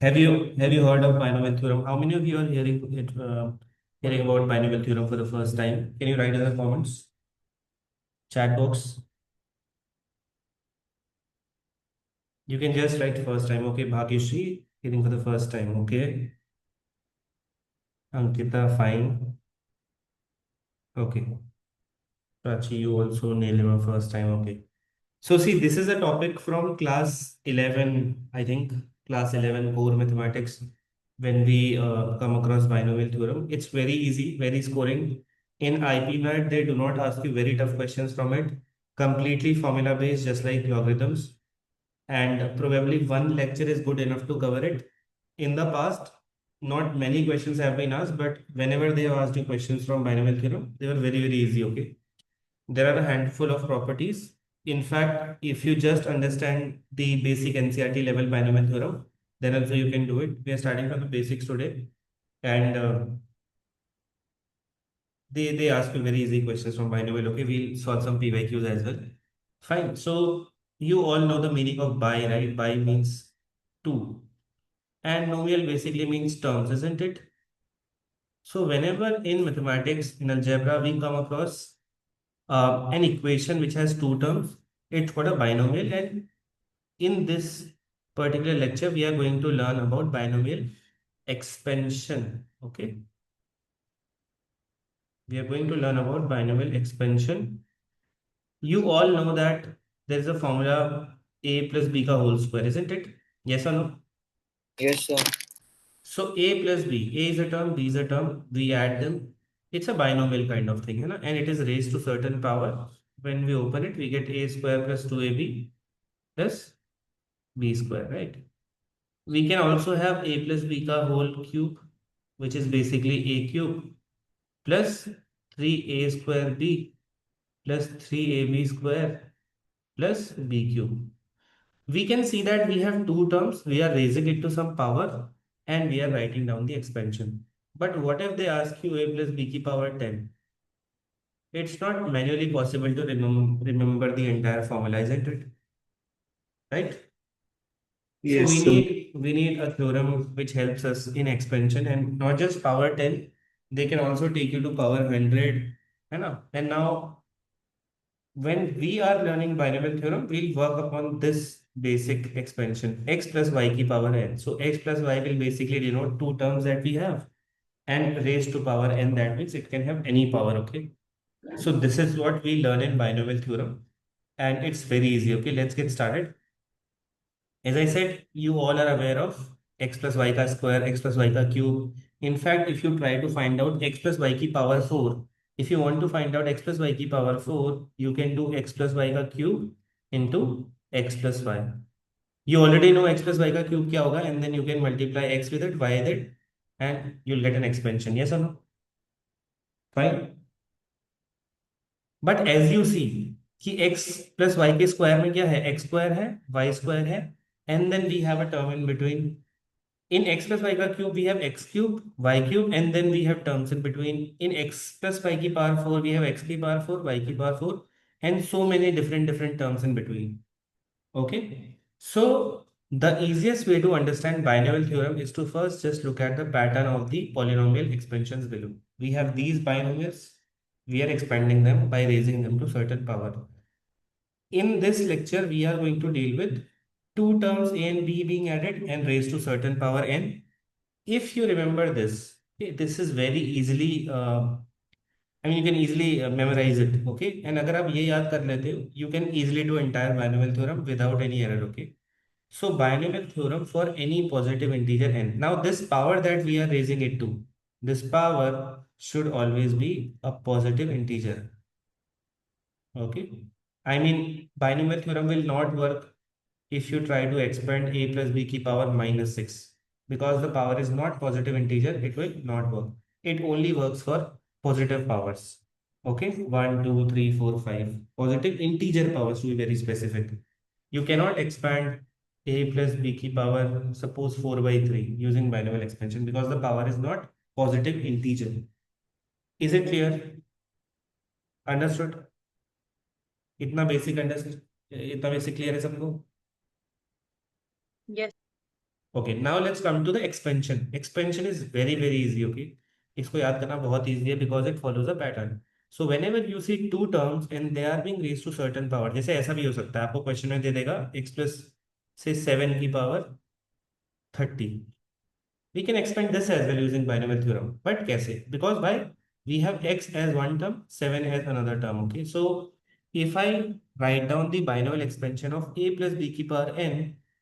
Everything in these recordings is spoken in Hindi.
Have you heard of binomial theorem? How many of you are hearing about binomial theorem for the first time? Can you write in the comments, chat box? You can just write first time. Okay, Bhagyashree hearing for the first time. Okay, Ankita fine. Okay, Prachi you also nailed it first time. Okay. So see, this is a topic from class 11, I think, class 11 core mathematics. When we come across binomial theorem, it's very easy, very scoring. In IPMAT, they do not ask you very tough questions from it. Completely formula based, just like logarithms. And probably one lecture is good enough to cover it. In the past, not many questions have been asked, but whenever they have asked you questions from binomial theorem, they were very, very easy. Okay, there are a handful of properties. In fact, if you just understand the basic NCERT level binomial theorem, then also you can do it. We are starting from the basics today, and they ask you very easy questions from binomial. Okay, we'll solve some PYQs as well. Fine. So you all know the meaning of bi, right? Bi means two, and nomial basically means terms, isn't it? So whenever in mathematics, in algebra, we come across an equation which has two terms, it's called a binomial. And in this particular lecture, we are going to learn about binomial expansion. Okay, we are going to learn about binomial expansion. You all know that there is a formula a plus b ka whole square, isn't it? Yes or no? Yes, sir. So a plus b, a is a term, b is a term. We add them. It's a binomial kind of thing, and it is raised to certain power. When we open it, we get a square plus 2ab plus b square, right? We can also have a plus b ka whole cube, which is basically a cube plus 3a square b plus 3ab square plus b cube. We can see that we have two terms. We are raising it to some power and we are writing down the expansion. But what if they ask you a plus b ki power 10? It's not manually possible to remember the entire formula, isn't it? Right? So Yes, sir. we need a theorem which helps us in expansion and not just power 10. They can also take you to power 100. You know? And now when we are learning binomial theorem, we'll work upon this basic expansion x plus y ki power n. So x plus y will basically denote two terms that we have and raised to power n. That means it can have any power. Okay. So this is what we learn in binomial theorem and it's very easy. Okay. Let's get started. As I said, you all are aware of x plus y ka square, x plus y ka cube. In fact, if you try to find out x plus y ki power 4, if you want to find out x plus y ki power 4, you can do x plus y ka cube into x plus y. You already know x plus y ka cube kya hoga, and then you can multiply x with it, y with it, and you'll get an expansion. Yes or no? Fine. But as you see कि x plus y के square में क्या है, x square है, y square है, and then we have a term in between. In x plus y ka cube, we have x cube, y cube, and then we have terms in between. In x plus y ki power 4, we have x ki power 4, y ki power 4, and so many different terms in between. Okay. So the easiest way to understand binomial theorem is to first just look at the pattern of the polynomial expansions below. We have these binomials. We are expanding them by raising them to certain power. In this lecture, we are going to deal with two terms a and b being added and raised to certain power n. If you remember this, okay, this is very easily, I mean, you can easily memorize it, okay? And अगर आप ये याद कर लेते हो, you can easily do entire binomial theorem without any error, okay? So binomial theorem for any positive integer n. Now this power that we are raising it to, this power should always be a positive integer, okay? I mean, binomial theorem will not work if you try to expand a plus b ki power minus 6 because the power is not positive integer, it will not work. It only works for positive powers. Okay, 1, 2, 3, 4, 5. Positive integer powers to be very specific. You cannot expand a plus b ki power, suppose 4 by 3 using binomial expansion because the power is not positive integer. Is it clear? Understood? इतना बेसिक अंडरस्टैंड, इतना बेसिक क्लियर है सबको? Yes. Okay, now let's come to the expansion. Expansion is very very easy. Okay, इसको याद करना बहुत इजी है because it follows a pattern. So whenever you see two terms and they are being raised to certain power, जैसे ऐसा भी हो सकता है, आपको क्वेश्चन में दे देगा एक्स प्लस से 7 की power 30. We can expand this as well using binomial theorem. But कैसे? Because why? We have x as one term, 7 as another term. Okay. So if I write down the binomial expansion of a plus b की power n,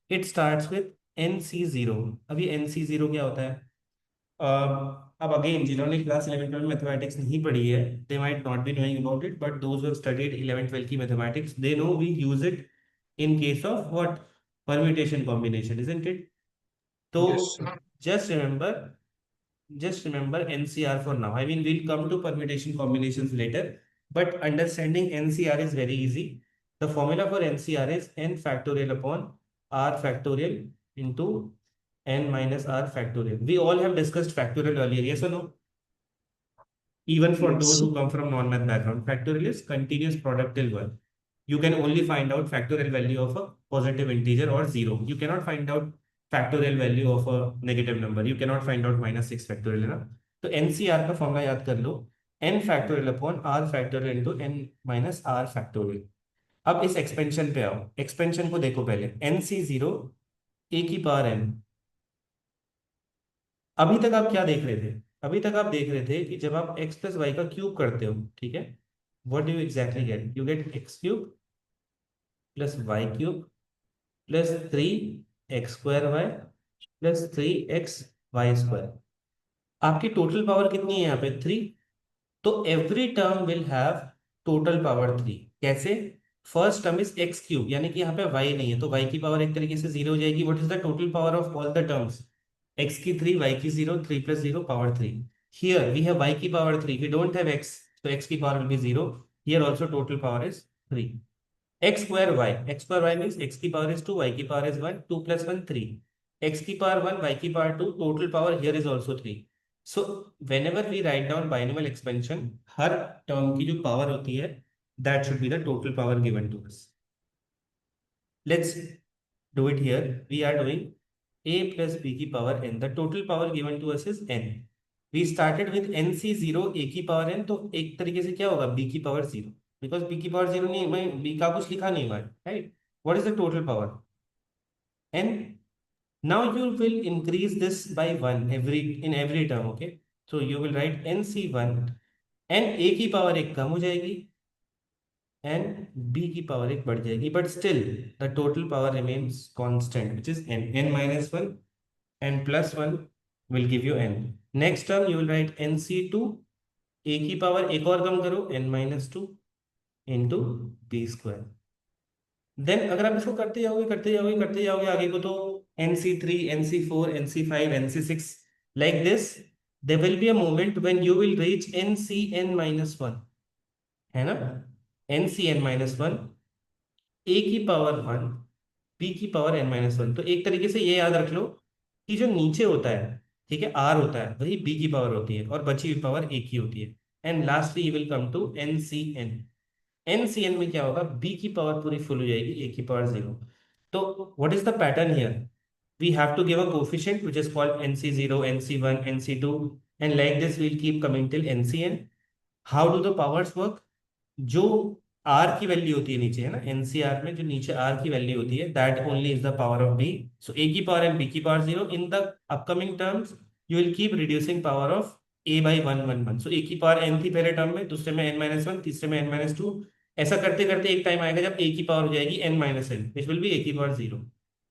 it starts with nc0. अभी nc0 क्या होता है? अब अगेन जिन्होंने क्लास 11 12 मैथमेटिक्स नहीं पढ़ी है, they might not be knowing about it, but those who have studied 11 12 की mathematics, they know we use it in case of what? Permutation combination, isn't it? तो Yes, sir. just remember just remember NCR for now. I mean, we'll come to permutation combinations later, but understanding NCR is very easy. The formula for NCR is n factorial upon r factorial into n minus r factorial. We all have discussed factorial earlier, yes or no? Even for those Yes. who come from non-math background, factorial is continuous product till 1. You can only find out factorial value of a positive integer or 0. You cannot find out factorial value of a negative number. You cannot find out -6 factorial, है ना? तो NCR का फॉर्मूला याद कर लो, n factorial upon r factorial into n minus r factorial. अब इस एक्सपेंशन पे आओ. एक्सपेंशन को देखो पहले, NC0 a की पावर n. अभी तक आप क्या देख रहे थे? अभी तक आप देख रहे थे कि जब आप x प्लस वाई का क्यूब करते हो, ठीक है, what do you exactly get? You get x cube plus y cube plus 3 x² y plus 3 x y². आपकी टोटल पावर कितनी है यहाँ पे? 3. तो every term will have total power 3. कैसे? First term is x cube, यानी कि यहाँ पे y नहीं है, तो y की पावर एक तरीके से 0 हो जाएगी. What is the total power of all the terms? x की 3, y की 0, 3 plus 0 power 3. Here we have y की power 3, we don't have x, so x की power will be 0. Here also total power is 3. x² y means x की पावर इज 2, y की पावर इज 1, 2 प्लस 1 3. x की पावर 1, y की power 2, total power here is also 3. So whenever we write down binomial expansion, हर टर्म की जो पावर होती है, that should be the total power given to us. Let's do it here. We are doing a plus b की power n. The total power given to us is n. We started with nc0 a की पावर n, तो एक तरीके से क्या होगा? b की पावर 0, बिकॉज b की पावर 0 नहीं, मैं b का कुछ लिखा नहीं हुआ है, right? What is the total power? n. Now you will increase this by 1 in every term. Okay, so you will write nc1, and a की पावर 1 कम हो जाएगी and b की पावर 1 बढ़ जाएगी, but still the total power remains constant, which is n minus 1 and plus 1 will give you n. Next term you will write nc2, a की पावर एक और कम करो, n minus 2 into b square. Then अगर आप इसको करते जाओगे करते जाओगे करते जाओगे आगे को, तो nc3, nc4, nc5, nc6, like this, there will be a moment when you will reach ncn minus 1, है ना? ncn minus 1, a की पावर 1, b की पावर n माइनस 1. तो एक तरीके से ये याद रख लो कि जो नीचे होता है, ठीक है, r होता है, वही b की पावर होती है, और बची हुई पावर a की होती है. And lastly you will come to ncn. NCN में क्या होगा? b की पावर पूरी फुल हो जाएगी, a की पावर 0. तो what is the pattern here? We have to give a coefficient which is called nc0, nc1, nc2, and like this we'll keep coming till ncn. How do the powers work? जो r की वैल्यू होती है नीचे, है ना, एनसीआर में जो नीचे r की वैल्यू होती है, that only is the power of b. So a की पावर and b की power 0. In the upcoming terms you will keep reducing power of a by 1 1 1. So a की पावर n थी पहले टर्म में, दूसरे में n माइनस 1, तीसरे में n माइनस 2. ऐसा करते करते एक टाइम आएगा जब a की पावर हो जाएगी n minus n, which will be a की पावर 0.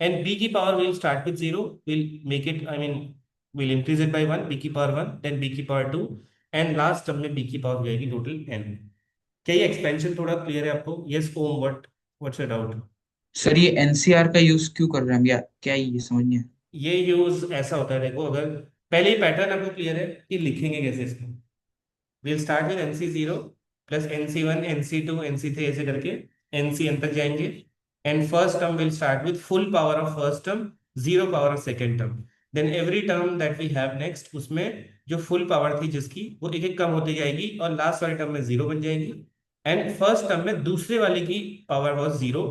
एंड b की power will start with 0, will make it, I mean will increase it by 1, b की पावर 1, देन b की पावर 2, एंड लास्ट टर्म में b की पावर हो जाएगी टोटल n. क्या ये एक्सपेंशन थोड़ा क्लियर है आपको? Yes Om, what's your doubt? Sir ये एनसीआर का यूज क्यों कर रहे हैं हम, या क्या ये समझ नहीं आया। ये यूज ऐसा होता है, देखो, अगर पहले ही पैटर्न आपको क्लियर है कि लिखेंगे कैसे इसको. Will start with nc0 plus nc1, nc2, nc3, ऐसे करके ncn तक जाएंगे. And first term will start with full power of first term, 0 power of second term. Then every term that we have next, उसमें जो फुल पावर थी जिसकी, वो एक एक कम होती जाएगी, और लास्ट वाले टर्म में 0 बन जाएगी. एंड फर्स्ट टर्म में दूसरे वाले की power was 0.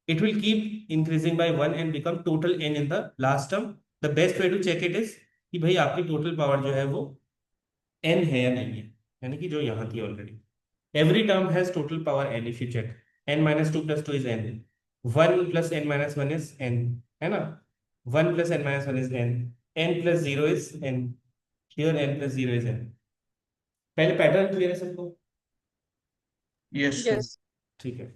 It will keep increasing by 1 and become total n in the last term. The best way to check it is कि भाई आपकी टोटल पावर जो है वो n है या नहीं है, यानी कि जो यहाँ थी already. Every term has total power n if you check. n minus two plus two is n, 1 plus n minus 1 is n, है ना? 1 plus n minus 1 is n, n plus zero is n, here n plus zero is n। पहले पैटर्न क्लियर है सबको? Yes sir. यस। ठीक है।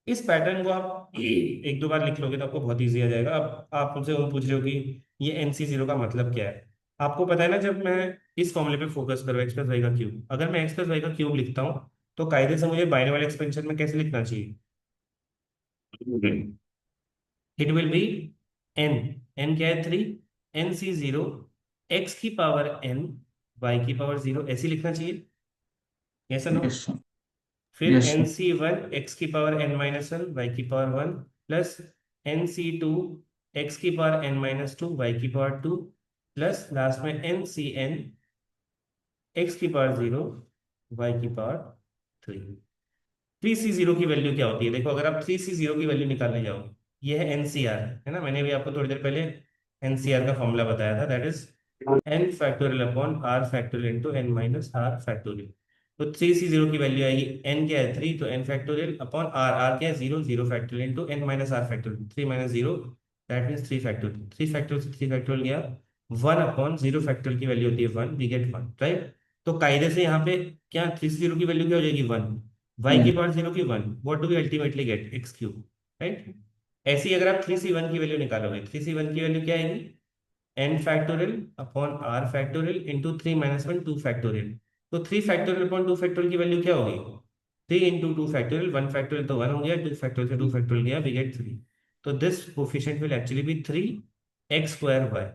इस पैटर्न को आप एक दो बार लिख लोगे तो आपको बहुत इजी आ जाएगा। अब आप मुझसे वो पूछ रहे हो कि ये NC0 का मतलब क्या है। आपको पता है ना, जब मैं इस फॉर्मूले पे फोकस करूँ एक्स प्लस वाई का क्यूब, अगर मैं एक्स प्लस वाई का क्यूब लिखता हूँ तो कायदे से मुझे बाइनोमियल एक्सपेंशन में कैसे लिखना चाहिए? It will be n, n क्या है 3, NC0 x की पावर n y की पावर 0, ऐसे लिखना चाहिए, ऐसा ना? Yes sir. फिर यस एन सर। सी वन एक्स की पावर n-1 वाई की पावर 1 प्लस NC2 एक्स की पावर n-2 वाई की पावर 2 प्लस लास्ट में NCn एक्स की पावर 0 वाई की पावर 3। 3C0 की वैल्यू क्या होती है? देखो, अगर आप 3C0 की वैल्यू निकालने जाओ, ये है NCR, है ना? मैंने भी आपको थोड़ी देर पहले NCR का फॉर्मूला बताया था, that is n factorial upon r factorial into n minus r factorial. तो 3C0 की वैल्यू आएगी, n क्या है 3, तो n फैक्टोरियल अपॉन r क्या है 0, 0 factorial into n minus r factorial, 3 minus 0, that means 3 factorial. 3 factorial से 3 फैक्टोरियल गया, 1 अपॉन 0 फैक्टोरियल की वैल्यू होती है 1, वी गेट 1, राइट? तो कायदे से यहाँ पे क्या 3C0 की वैल्यू क्या हो जाएगी 1, y की पावर 0 की 1, what do we ultimately get x cube, right? ऐसे ही अगर आप 3C1 की वैल्यू निकालोगे, 3C1 की वैल्यू क्या आएगी, n factorial upon r factorial into 3 - 1 2 factorial. तो 3 फैक्टोरियल अपॉन 2 फैक्टोरियल की वैल्यू क्या होगी? 3 इंटू 2 फैक्टोरियल, 1 फैक्टोरियल तो 1 हो गया, 2 फैक्टोरियल से 2 फैक्टोरियल गया, वी गेट 3। तो this coefficient will actually be 3x square y,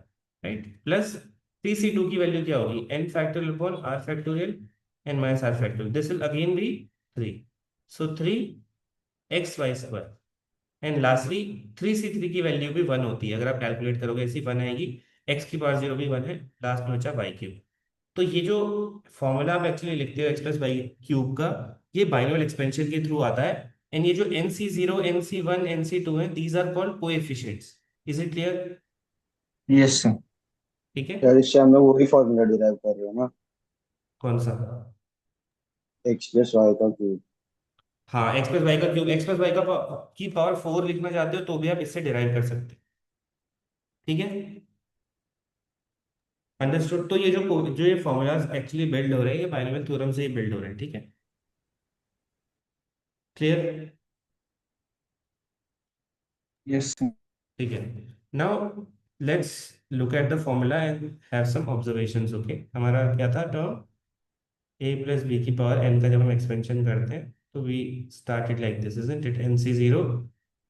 राइट? प्लस 3C2 की वैल्यू क्या होगी, n factorial upon r factorial n minus r factorial, this will again be 3, so 3xy square. And lastly 3C3 की वैल्यू भी 1 होती है, अगर आप कैलकुलेट करोगे ऐसी 1 आएगी, एक्स की पावर 0 भी 1 है, लास्ट में बचा वाई क्यूब। तो ये जो फॉर्मूला आप एक्चुअली लिखते हो एक्स प्लस वाई क्यूब का, ये बाइनोमियल एक्सपेंशन के थ्रू आता है। एंड ये जो NC0 NC1 NC2 है, these are called coefficients. Is it clear? Yes sir. ठीक है। यार इससे हम लोग वही फॉर्मूला डिराइव कर रहे हो ना, कौन सा? एक्स प्लस वाई का क्यूब। हाँ, एक्स प्लस वाई का क्यूब, एक्स प्लस वाई का की पावर 4 लिखना चाहते हो तो भी आप इससे डिराइव कर सकते हो, ठीक है? अंडरस्टूड? तो ये जो ये फॉर्मूलाज एक्चुअली बिल्ड हो रहे हैं, ये बाइनोमियल थ्योरम से ही बिल्ड हो रहे हैं, ठीक है? क्लियर? Yes sir. ठीक है। Now let's look at the formula and have some observations. Okay, हमारा क्या था टर्म, a प्लस बी की पावर n का जब हम एक्सपेंशन करते हैं तो we started like this, isn't it? NC0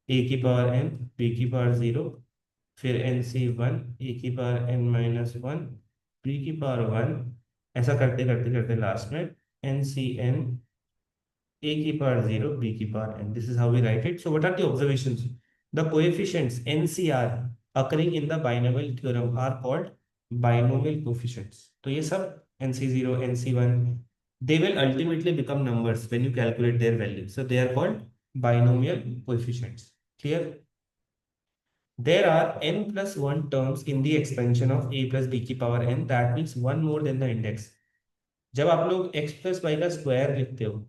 a की पावर n, b की पावर 0, फिर NC1 a की पावर n-1, b की पावर 1, ऐसा करते करते करते लास्ट में NCn a की पावर 0, b की power n। This is how we write it. So what are the observations? The coefficients NCR occurring in the binomial theorem are called binomial coefficients। तो ये सब NC0 NC1, they will ultimately become numbers when you calculate their value, so they are called binomial coefficients। Clear? There are n plus 1 terms in the expansion of a plus b की power n, that means one more than the index। जब आप लोग x प्लस वाई का स्क्वायर लिखते हो,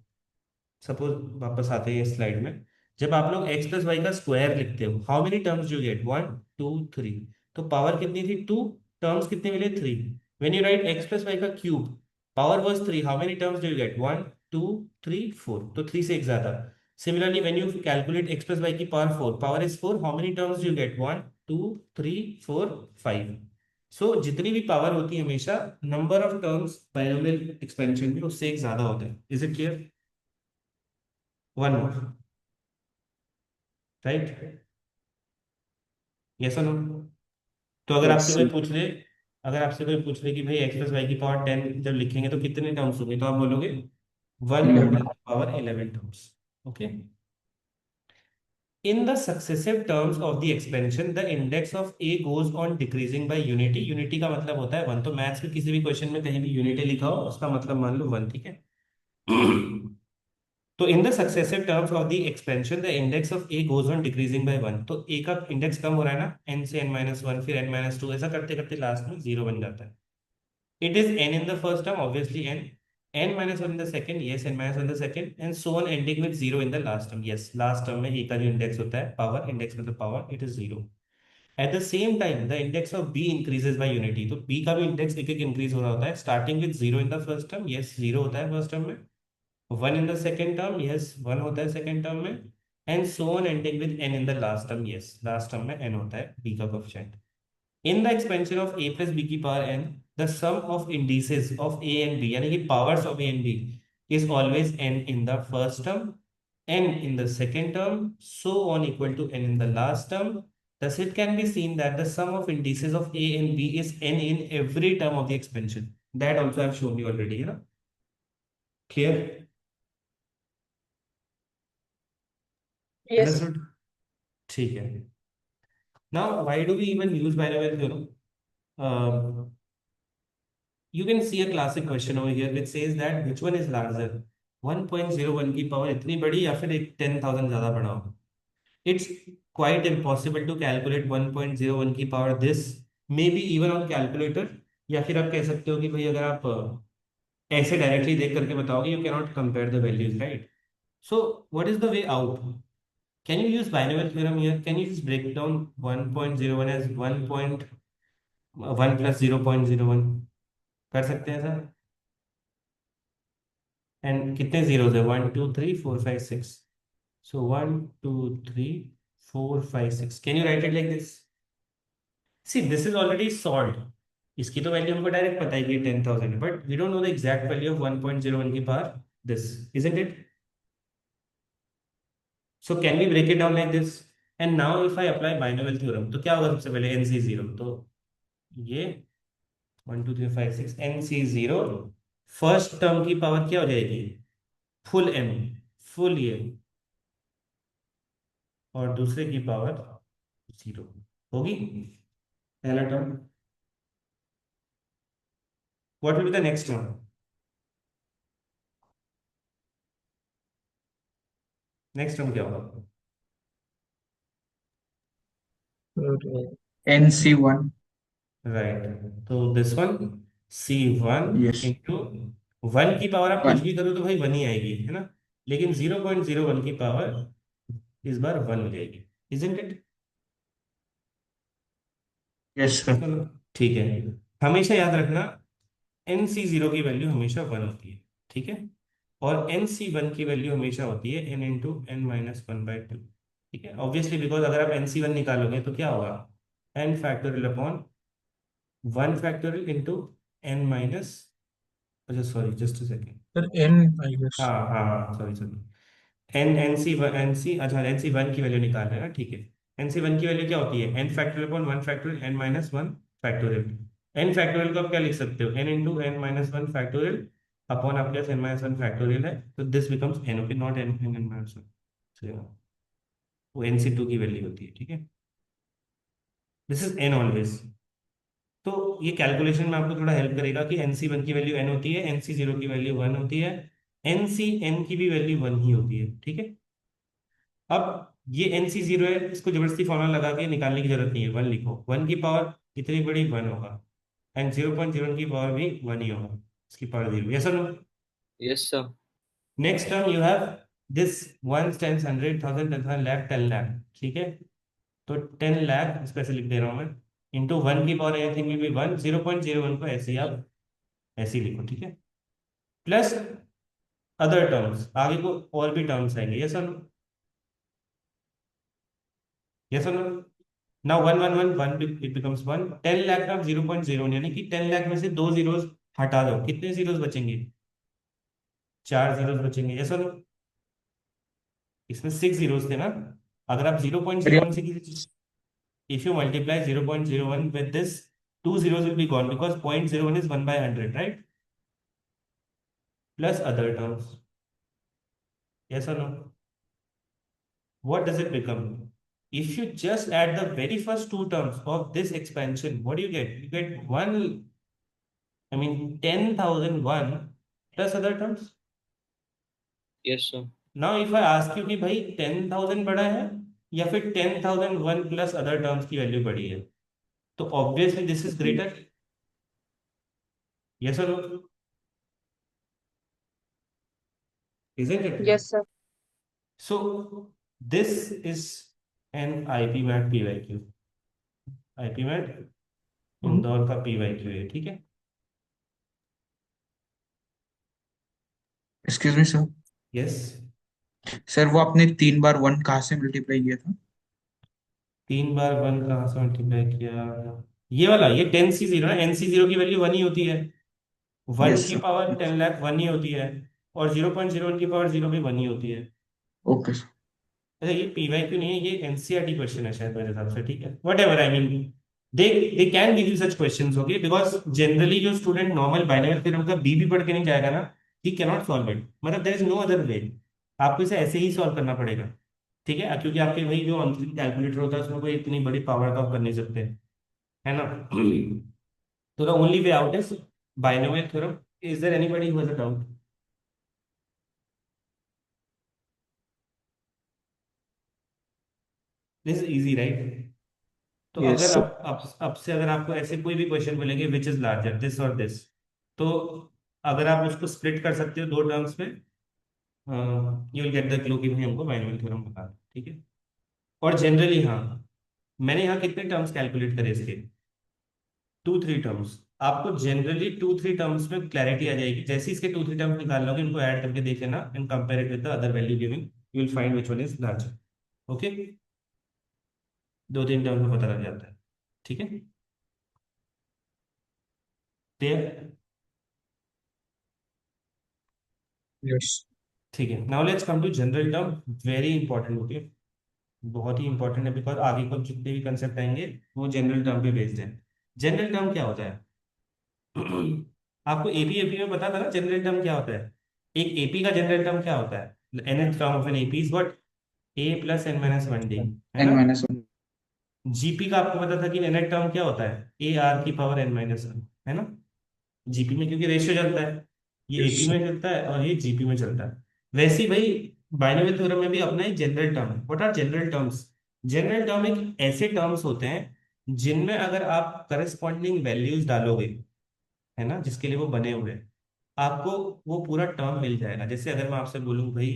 सपोज वापस आते हैं स्लाइड में, जब आप लोग x प्लस वाई का स्क्वायर लिखते हो, how many terms you get, 1 2 3, तो पावर कितनी थी 2, टर्म्स कितने मिले 3। When you write x plus y का cube, power was 3, how many terms do you get, 1 2 3 4, तो 3 से एक ज्यादा। Similarly when you calculate x plus y की power 4, power is 4, how many terms do you get, 1 2 3 4 5। So जितनी भी पावर होती है हमेशा number of terms binomial expansion में उससे एक ज्यादा होता है। Is it clear? One more, right? Yes और नो? तो अगर यस आपसे कोई सर। पूछ ले, अगर आपसे कोई पूछ ले कि भाई एक्स प्लस वाई की पावर 10 जब लिखेंगे तो कितने टर्म्स होंगे, तो आप बोलोगे 1 more than power 11 terms. Okay. In the successive terms of the expansion, the index of a goes on decreasing by unity। unity का मतलब होता है 1। तो मैथ्स में किसी भी क्वेश्चन में कहीं भी यूनिटी लिखा हो उसका मतलब मान लो 1, ठीक है? तो in the successive terms of the expansion the index of A goes on decreasing by 1। तो ए का इंडेक्स कम हो रहा है ना, n से n-1 फिर n-2, ऐसा करते करते लास्ट में 0 बन जाता है। It is n in the first term, obviously n-1 in the second, yes, n-1 in the second, and so on ending with 0 in the last term, yes, last term में a का जो इंडेक्स होता है, पावर इंडेक्स मतलब power, it is 0. At the same time, the index of b increases by unity. तो b का भी इंडेक्स एक एक इंक्रीज हो रहा होता है, starting with 0 in the first term, yes, 0 होता है फर्स्ट टर्म में, 1 in the second term, yes, 1 होता है सेकेंड टर्म में, and so on ending with n in the last term, yes, last term में n होता है b का coefficient. In the expansion of a plus b की power n, the sum of indices of a and b, यानी कि powers of a and b, is always n in the first term, n in the second term, so on equal to n in the last term. Thus, it can be seen that the sum of indices of a and b is n in every term of the expansion. That also I have shown you already, you know. Clear? Yes. Understood? ठीक है. Now, why do we even use binomial theorem? You can see a classic question over here which says that which one is larger, 1.01 की पावर इतनी बड़ी या फिर 10,000 ज्यादा बड़ा हो. It's quite impossible to calculate 1.01 की power this, maybe even on calculator, या फिर आप कह सकते हो कि भाई अगर आप ऐसे डायरेक्टली देख करके बताओगे, you cannot compare the values, right? So what is the way out? Can you use binomial theorem here? Can you just break down 1.01 as 1.1 plus 0.01? कर सकते हैं सर? एंड कितने जीरोस है, 1 2 3 4 5 6, सो 1 2 3 4 5 6. Can you right it like this? See this is already solved. इसकी तो वैल्यू हमको डायरेक्ट पता है कि 10,000 है, but we don't know the exact value of 1.01 की power this, isn't it? So can we break it down like this? And now if I apply binomial theorem तो क्या होगा? सबसे पहले nc0, तो ये 1 2 3 5 6 nc0, फर्स्ट टर्म की पावर क्या हो जाएगी? फुल m, फुल ये, और दूसरे की पावर 0 होगी. पहला term. What will be the next term? Next term क्या होगा? NC1. राइट, तो this one C1 Yes. Into 1 की पावर आप कुछ 1. भी करो तो भाई 1 ही आएगी, है ना. लेकिन 0.01 की पावर इस बार 1 हो जाएगी, इजंट इट? Yes, sir. ठीक है. हमेशा याद रखना, nc0 की वैल्यू हमेशा 1 होती है, ठीक है, और nc1 की वैल्यू हमेशा होती है n इंटू n-1/2. ठीक है, ऑब्वियसली, बिकॉज अगर आप nc1 निकालोगे तो क्या होगा? n factorial upon 1 factorial into n minus, अच्छा sorry just a second, Sir, n I guess. हाँ हाँ सॉरी सॉरी, एन सी अच्छा nc1 की वैल्यू निकाल रहे हैं ना, ठीक है. nc1 की वैल्यू क्या होती है? n factorial upon 1 factorial n-1 factorial. n factorial को आप क्या लिख सकते हो? n into n-1 factorial upon आपके पास n-1 फैक्टोरियल है, तो this becomes n, okay, not n n-1. वो nc2 की वैल्यू होती है, ठीक है. This is n always. तो ये कैलकुलेशन में आपको थोड़ा हेल्प करेगा कि nc1 की वैल्यू n होती है, nc0 की वैल्यू 1 होती है, ncn की भी वैल्यू 1 ही होती है, ठीक है. अब ये nc0 है, इसको जबरदस्ती फॉर्मूला लगा के निकालने की जरूरत नहीं है, 1 लिखो. 1 की पावर इतनी बड़ी 1 होगा, एंड 0.01 की पावर भी 1 ही होगा, इसकी पावर 0. यस और no? Yes, sir. Next term you have this 1 10 100 1000 10,000 lakh 10 lakh, ठीक है. तो 10 लाख इस पे से लिख दे रहा हूं मैं, इंटू 1 की पावर एनीथिंग विल बी 1, 0.01 को ऐसे ही आप ऐसे ही लिखो, ठीक है, प्लस अदर टर्म्स, आगे को और भी टर्म्स आएंगे. यस और नो? यस और no? Now 1 it becomes 1. 10 lakh का 0.01, यानी कि 10 लाख में से दो जीरोस हटा दो, कितने जीरोस बचेंगे? 4 जीरोस बचेंगे. यस और नो? इसमें 6 जीरोस थे ना. अगर आप 0.01 से किसी, if you multiply 0.01 with this, 2 zeros will be gone because 0.01 is 1/100, right? Plus other terms. Yes or no? What does it become? If you just add the very first two terms of this expansion, what do you get? You get 10,001 plus other terms. Yes, sir. Now if I ask you कि भाई 10,000 बड़ा है या फिर 10,001 प्लस अदर टर्म्स की वैल्यू बड़ी है, तो obviously this is greater, yes और no, isn't it? Yes, sir. So this is an IP MAT PYQ, IP MAT Indore का PYQ है, ठीक है? Excuse me sir. Yes. Sir वो आपने 3 बार 1 कहाँ से मल्टीप्लाई किया था? 3 बार 1 कहाँ से मल्टीप्लाई किया? ये वाला, ये 10C0 ना, NC0 की वैल्यू 1 ही होती है, 1 यस की सर। पावर 10 लाख 1 ही होती है, और 0.01 की पावर 0 भी 1 ही होती है। Okay sir. अच्छा, ये PYQ नहीं है, ये NCERT क्वेश्चन है शायद मेरे हिसाब से, ठीक है? Whatever, I mean they can give you such questions, okay, because generally जो स्टूडेंट नॉर्मल बाइनरी थ्योरम का बी भी पढ़ के नहीं जाएगा ना, he can not solve it, मतलब there is no other way, आपको इसे ऐसे ही सॉल्व करना पड़ेगा, ठीक है? क्योंकि आपके वही जो कैलकुलेटर होता है उसमें कोई इतनी बड़ी पावर का आप कर नहीं सकते, है ना? तो the only way out is binomial theorem. Is there anybody who has a doubt? This is easy, right? तो अगर यस सर। अब से अगर आपको ऐसे कोई भी क्वेश्चन मिलेंगे विच इज लार्जर, दिस और दिस, तो अगर आप उसको स्प्लिट कर सकते हो दो टर्म्स में, you will get the clue कि भाई हमको बाइनोमियल थ्योरम बता, ठीक है? और जनरली हाँ, मैंने यहाँ कितने टर्म्स कैलकुलेट करे इसके? 2-3 टर्म्स। आपको जनरली 2-3 टर्म्स में क्लैरिटी आ जाएगी, जैसे ही इसके 2-3 टर्म्स निकाल लोगे, इनको ऐड करके देख लेना and compare it with the other value giving, you will find which one is larger, okay? 2-3 terms में पता लग जाता है, ठीक है? क्लियर? Yes. ठीक है, now let's come to general term, very important, okay, बहुत ही इंपॉर्टेंट है, बिकॉज आगे को जितने भी कंसेप्ट आएंगे वो जनरल टर्म पे बेस्ड है। जनरल टर्म क्या होता है? आपको एपी एपी में पता था ना जनरल टर्म क्या होता है? एक एपी का जनरल टर्म क्या होता है? nth term of an AP is what? a plus n-1d, है ना? N-1। जीपी का आपको पता था कि nth टर्म क्या होता है? a r की पावर n-1, है ना? जीपी में क्योंकि रेशियो चलता है, ये Yes, एपी sir. में चलता है और ये जीपी में चलता है। वैसे ही भाई बाइनोमियल थ्योरम में भी अपना एक जनरल टर्म है। What are general terms? General term एक ऐसे टर्म्स होते हैं जिनमें अगर आप करस्पॉन्डिंग वैल्यूज डालोगे, है ना, जिसके लिए वो बने हुए हैं, आपको वो पूरा टर्म मिल जाएगा। जैसे अगर मैं आपसे बोलूँ भाई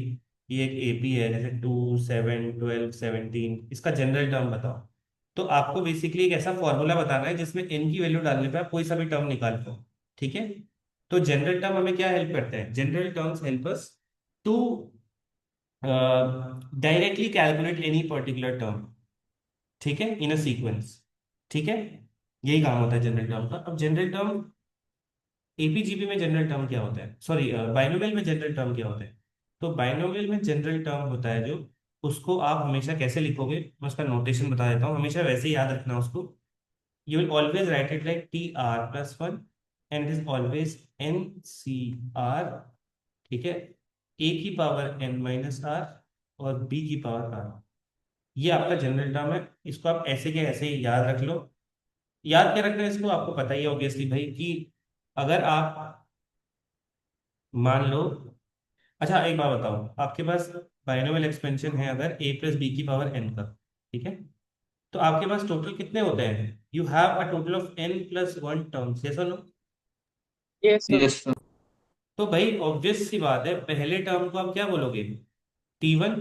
ये एक एपी है, जैसे 2, 7, 12, 17, इसका जनरल टर्म बताओ, तो आपको बेसिकली एक ऐसा फॉर्मूला बताना है जिसमें एन की वैल्यू डालने पे आप कोई सा भी टर्म निकाल पाओ, ठीक है? तो जनरल टर्म हमें क्या हेल्प करते हैं? General terms help us to directly calculate any particular term, ठीक है, इन अ सीक्वेंस, ठीक है? यही काम होता है जनरल टर्म का। अब जनरल टर्म एपीजीपी में जनरल टर्म क्या होता है, सॉरी बाइनोमियल में जनरल टर्म क्या होता है? तो बाइनोमियल में जनरल टर्म होता है जो, उसको आप हमेशा कैसे लिखोगे, मैं उसका नोटेशन बता देता हूँ, हमेशा वैसे ही याद रखना उसको। You will always right it like TR+1 and is always NCR, ठीक है? A की पावर n-R और B की पावर R, ये आपका जनरल टर्म है। इसको आप ऐसे के ऐसे ही याद रख लो। याद क्या रखना है इसको, आपको पता ही है ऑब्वियसली भाई कि अगर आप मान लो, अच्छा एक बात बताओ, आपके पास बाइनोमियल एक्सपेंशन है अगर a प्लस बी की पावर n का, ठीक है? तो आपके पास टोटल कितने होते हैं? You have a total of n+1 terms, yes और no? Yes, sir. Yes sir. तो भाई ऑब्वियस सी बात है, पहले टर्म को आप क्या बोलोगे? T1,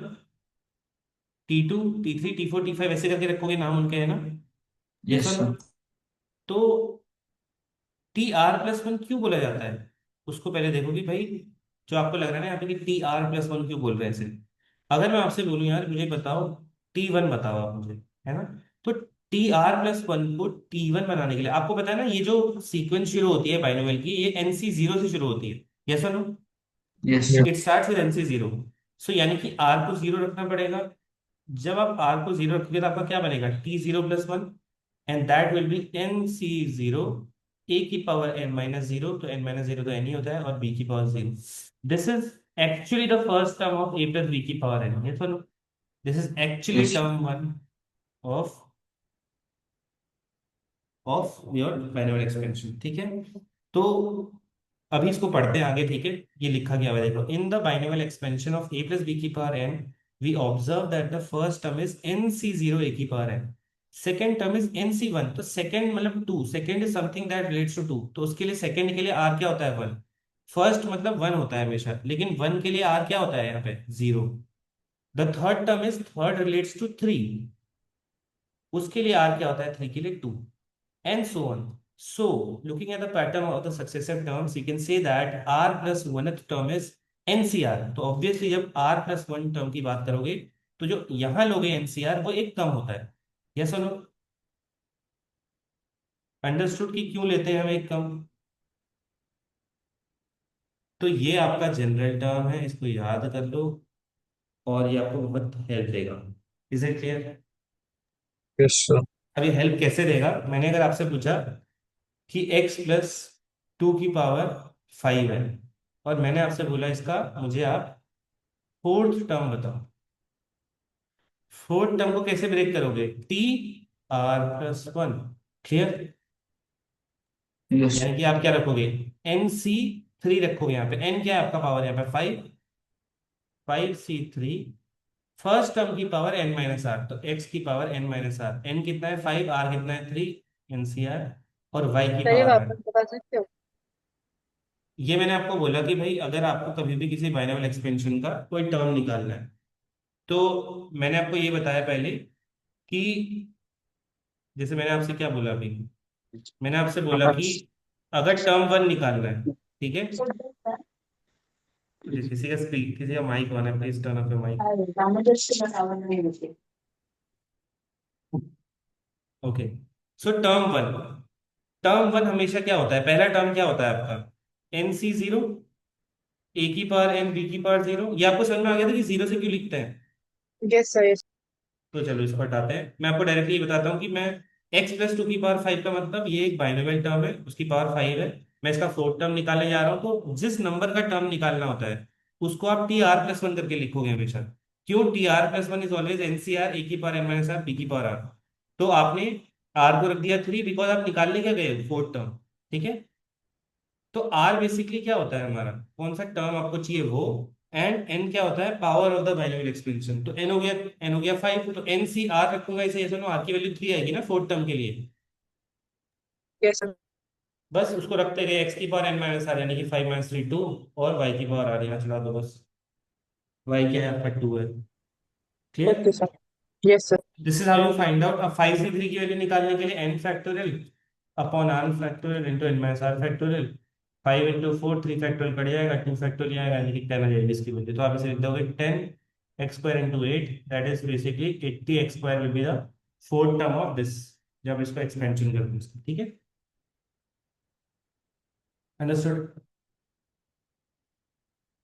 T2, T3, T4, T5 ऐसे करके रखोगे, नाम उनके, है ना? यस यस और नो? सर। तो TR+1 क्यों बोला जाता है? उसको पहले देखो कि भाई, जो आपको लग रहा है ना यहाँ पे कि TR+1 क्यों बोल रहे हैं ऐसे, अगर मैं आपसे बोलूं यार मुझे बताओ T1 बताओ आप मुझे, है ना? तो TR+1 को T1 बनाने के लिए आपको पता है ना, ये जो सीक्वेंस शुरू होती है बाइनोमियल की, ये NC0 से शुरू होती है, यस और no? Yes Yeah. Sir. It starts with NC0। सो यानी कि R को 0 रखना पड़ेगा। जब आप R को 0 रखोगे तो आपका क्या बनेगा? T0+1, and that will be NC0, A की पावर n-0, तो n-0 तो n ही होता है, और B की power 0। This is actually the first term of A plus B की पावर n, यस और no? This is actually yes term one of your binomial expansion, ठीक है? तो अभी इसको पढ़ते हैं आगे, ठीक है। ये लिखा गया हुआ है, देखो, in the binomial expansion of a plus B की power n we observe that the first term is nc0 a की power n, second term is nc1। तो सेकेंड मतलब two, second is something that relates to two, तो उसके लिए सेकेंड के लिए r क्या होता है, वन। फर्स्ट मतलब वन होता है हमेशा, लेकिन वन के लिए r क्या होता है यहाँ पे, zero. The third term is third relates to three, उसके लिए r क्या होता है, थ्री के लिए two, and so on. So, looking at the pattern of the successive terms, you can say that r plus 1th term is NCR. तो obviously जब r plus 1 term की बात करोगे, तो जो यहां लोगे NCR वो एक कम होता है। यस और नो? अंडरस्टूड कि क्यों लेते हैं हम एक कम? तो ये आपका जनरल टर्म है, इसको याद कर लो, और ये आपको बहुत हेल्प देगा। Is it clear? Yes, sir. अब ये हेल्प कैसे देगा? मैंने अगर आपसे पूछा कि x प्लस टू की पावर फाइव है, और मैंने आपसे बोला इसका मुझे आप फोर्थ टर्म बताओ, फोर्थ टर्म को कैसे ब्रेक करोगे? T R plus one. Clear? Yes. यानी कि आप क्या रखोगे, एन सी थ्री रखोगे। यहाँ पे एन क्या है आपका पावर, यहाँ पे five, five C three, first term की पावर एन माइनस आर, तो एक्स की power N minus r, n कितना है फाइव, आर कितना है थ्री, एन सी आर, और वाई की सर ये पावर है। वापस बता सकते हो? ये मैंने आपको बोला कि भाई अगर आपको कभी भी किसी बाइनोमियल एक्सपेंशन का कोई टर्म निकालना है, तो मैंने आपको ये बताया पहले कि, जैसे मैंने आपसे क्या बोला अभी, मैंने आपसे बोला कि अगर टर्म वन निकालना है, ठीक है, किसी का स्पीक, किसी का माइक ऑन है, please turn off your mic. Okay, so term one, term one हमेशा क्या होता है, पहला टर्म क्या होता है आपका, एन सी जीरो, ए की पावर एन, बी की पावर जीरो। ये आपको समझ में आ गया था कि जीरो से क्यों लिखते हैं? Yes sir, yes. तो चलो इसको हटाते हैं, मैं आपको डायरेक्टली बताता हूँ कि मैं एक्स प्लस टू की पावर फाइव का मतलब ये एक बाइनोमियल टर्म है, उसकी पावर फाइव है, मैं इसका फोर्थ टर्म निकालने जा रहा हूँ। तो जिस नंबर का टर्म निकालना होता है उसको आप टी आर प्लस वन करके लिखोगे हमेशा। क्यों? T R plus one is always N C R, A की power N minus R, B की पावर आर। तो आपने आर को रख दिया थ्री, बिकॉज आप निकालने क्या गए, फोर्थ टर्म। ठीक है, तो आर बेसिकली क्या होता है हमारा, कौन सा टर्म आपको चाहिए वो, एंड एन क्या होता है, power of the binomial expansion. तो एन हो गया, एन हो गया फाइव, तो एन सी आर रखूंगा इसे, ऐसे आर की वैल्यू थ्री आएगी ना फोर्थ टर्म के लिए। Yes sir. बस उसको रखते गए, एक्स की पावर एन माइनस आर यानी कि फाइव माइनस थ्री टू, और वाई की पावर आर यहाँ चला दो बस। वाई क्या है आपका, टू है। Clear? Okay sir. Yes sir. This is how you find out. अब फाइव से थ्री की वैल्यू निकालने के लिए n factorial upon r factorial into n minus r factorial, five into four, three factorial cut जाएगा, टू फैक्टोरियल आएगा, यानी कि टेन आ जाएगी इसकी वैल्यू। तो आप इसे लिख दोगे ten x square into eight, that is basically eighty x square will be the fourth term of this, जब इसको एक्सपेंशन करोगे इसका। ठीक है, अंडरस्टूड?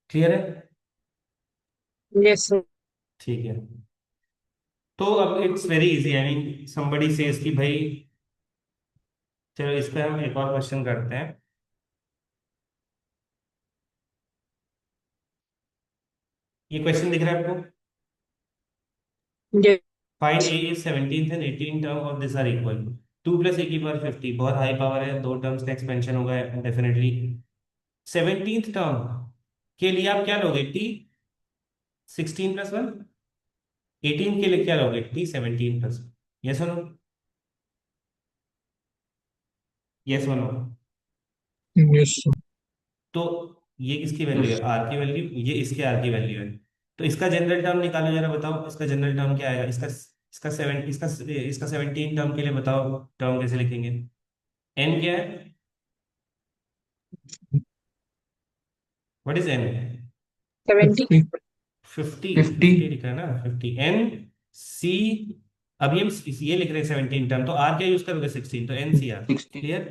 क्लियर है? Yes sir. ठीक है, तो अब it's very easy, I mean somebody says कि भाई, चलो इस पे हम एक और क्वेश्चन करते हैं। ये क्वेश्चन दिख रहा है आपको? Yes. Find A is 17th and 18 term of this are equal, two plus A की पावर फिफ्टी, बहुत हाई पावर है, दो टर्म्स का एक्सपेंशन होगा डेफिनेटली। 17th टर्म के लिए आप क्या लोगे, T sixteen plus one, eighteen के लिए क्या लोगे, T seventeen plus, yes no? Yes no? Yes, sir. तो ये किसकी वैल्यू है, आर की वैल्यू, ये इसके आर की वैल्यू है। तो इसका जनरल टर्म निकालो जरा, बताओ इसका जनरल टर्म क्या आएगा, इसका सेवन, इसका 17 टर्म के लिए बताओ टर्म कैसे लिखेंगे। एन क्या है, what is an? 70। 50. Fifty, 50। Fifty लिखा है ना, फिफ्टी एन सी। अभी हम ये लिख रहे हैं 17 टर्म, तो आर क्या यूज करोगे, सिक्सटीन, तो N C R. 60। Clear?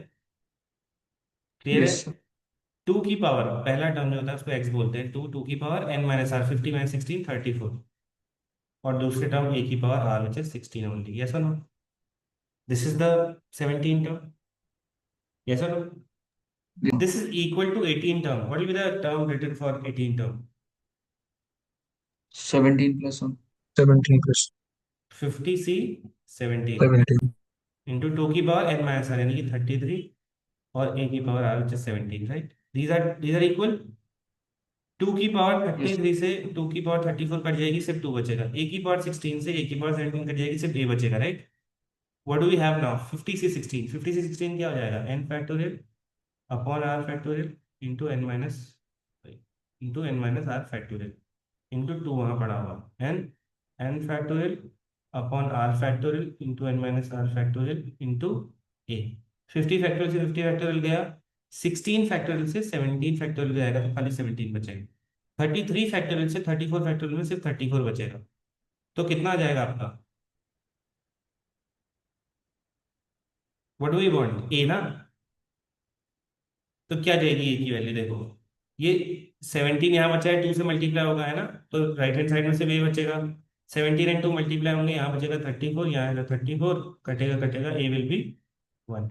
Clear है? Yes sir. टू की पावर, पहला टर्म जो होता है उसको एक्स बोलते हैं, टू, टू की power N minus R, fifty minus sixteen, 34, और दूसरे टर्म ए की power R which is 16 only. Yes और no? This is the 17 term. Yes और no? This is equal to 18 term. What will be the term written for 18 term? 17 plus 1। 17 plus 50c 17 17. into 2 की पावर n माइनस आर यानी कि 33, और a की power r which is 17, right? these are equal। 2 की पावर Yes. 33 से 2 की पावर 34 कट जाएगी, सिर्फ 2 बचेगा। a की पावर 16 से a की पावर 17 कट जाएगी, सिर्फ a बचेगा, right. What do we have now? 50 से 16, 50 से 16 क्या हो जाएगा? n factorial upon r factorial into n minus r factorial into 2 वहां पड़ा हुआ n factorial upon r factorial into n minus r factorial into a। 50 factorial से 50 फैक्टोरियल गया, 16 फैक्टोरियल से 17 फैक्टोरियल जाएगा, तो खाली 17 बचेगा। 33 फैक्टोरियल से 34 फैक्टोरियल में सिर्फ 34 बचेगा। तो कितना आ जाएगा आपका? What do we want? A ना। तो क्या जाएगी ए की वैल्यू? देखो, ये 17 यहाँ बचा है, 2 से मल्टीप्लाई होगा, है ना, तो राइट हैंड साइड में से ए बचेगा। 17 एंड 2 मल्टीप्लाई होंगे, यहाँ बचेगा 34, यहाँ आएगा 34, कटेगा कटेगा, ए विल बी 1।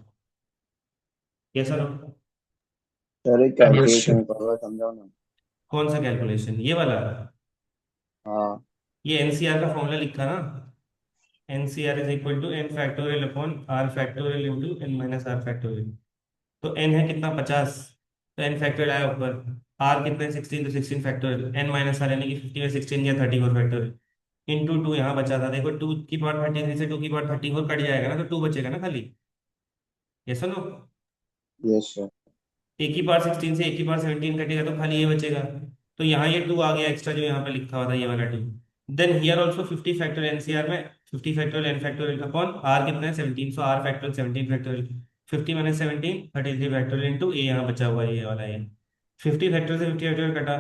कैसा लोग? सर एक Yes, कैलकुलेशन sir. कर रहा समझाओ ना। कौन सा कैलकुलेशन? ये वाला? हाँ ये एनसीआर का फॉर्मूला लिखा ना, nCr is equal to n factorial upon r factorial into n minus r factorial. तो एन है कितना? 50, तो एन फैक्टोरियल आया ऊपर। आर कितना है? 16, तो 16 फैक्टोरियल। एन माइनस आर यानी कि 50 में 16 या 34 फैक्टोरियल इंटू 2 यहाँ बचा था। देखो 2 की पावर 33 से 2 की पावर 34 कट जाएगा ना, तो 2 बचेगा ना खाली। ये सुनो, यस सर। ए की पावर 16 से ए की पावर 17 कटेगा, तो खाली ये बचेगा। तो यहाँ ये 2 आ गया एक्स्ट्रा, जो यहाँ पे लिखा हुआ था, ये वाला 2। Then here also 50 factorial, NCR में 50 factorial N factorial upon R कितना है? 17, so R factorial 17 factorial. 50 minus 17 33 factorial into A यहाँ बचा हुआ है, ये वाला है। 50 फैक्टोरियल से 50 फैक्टोरियल कटा।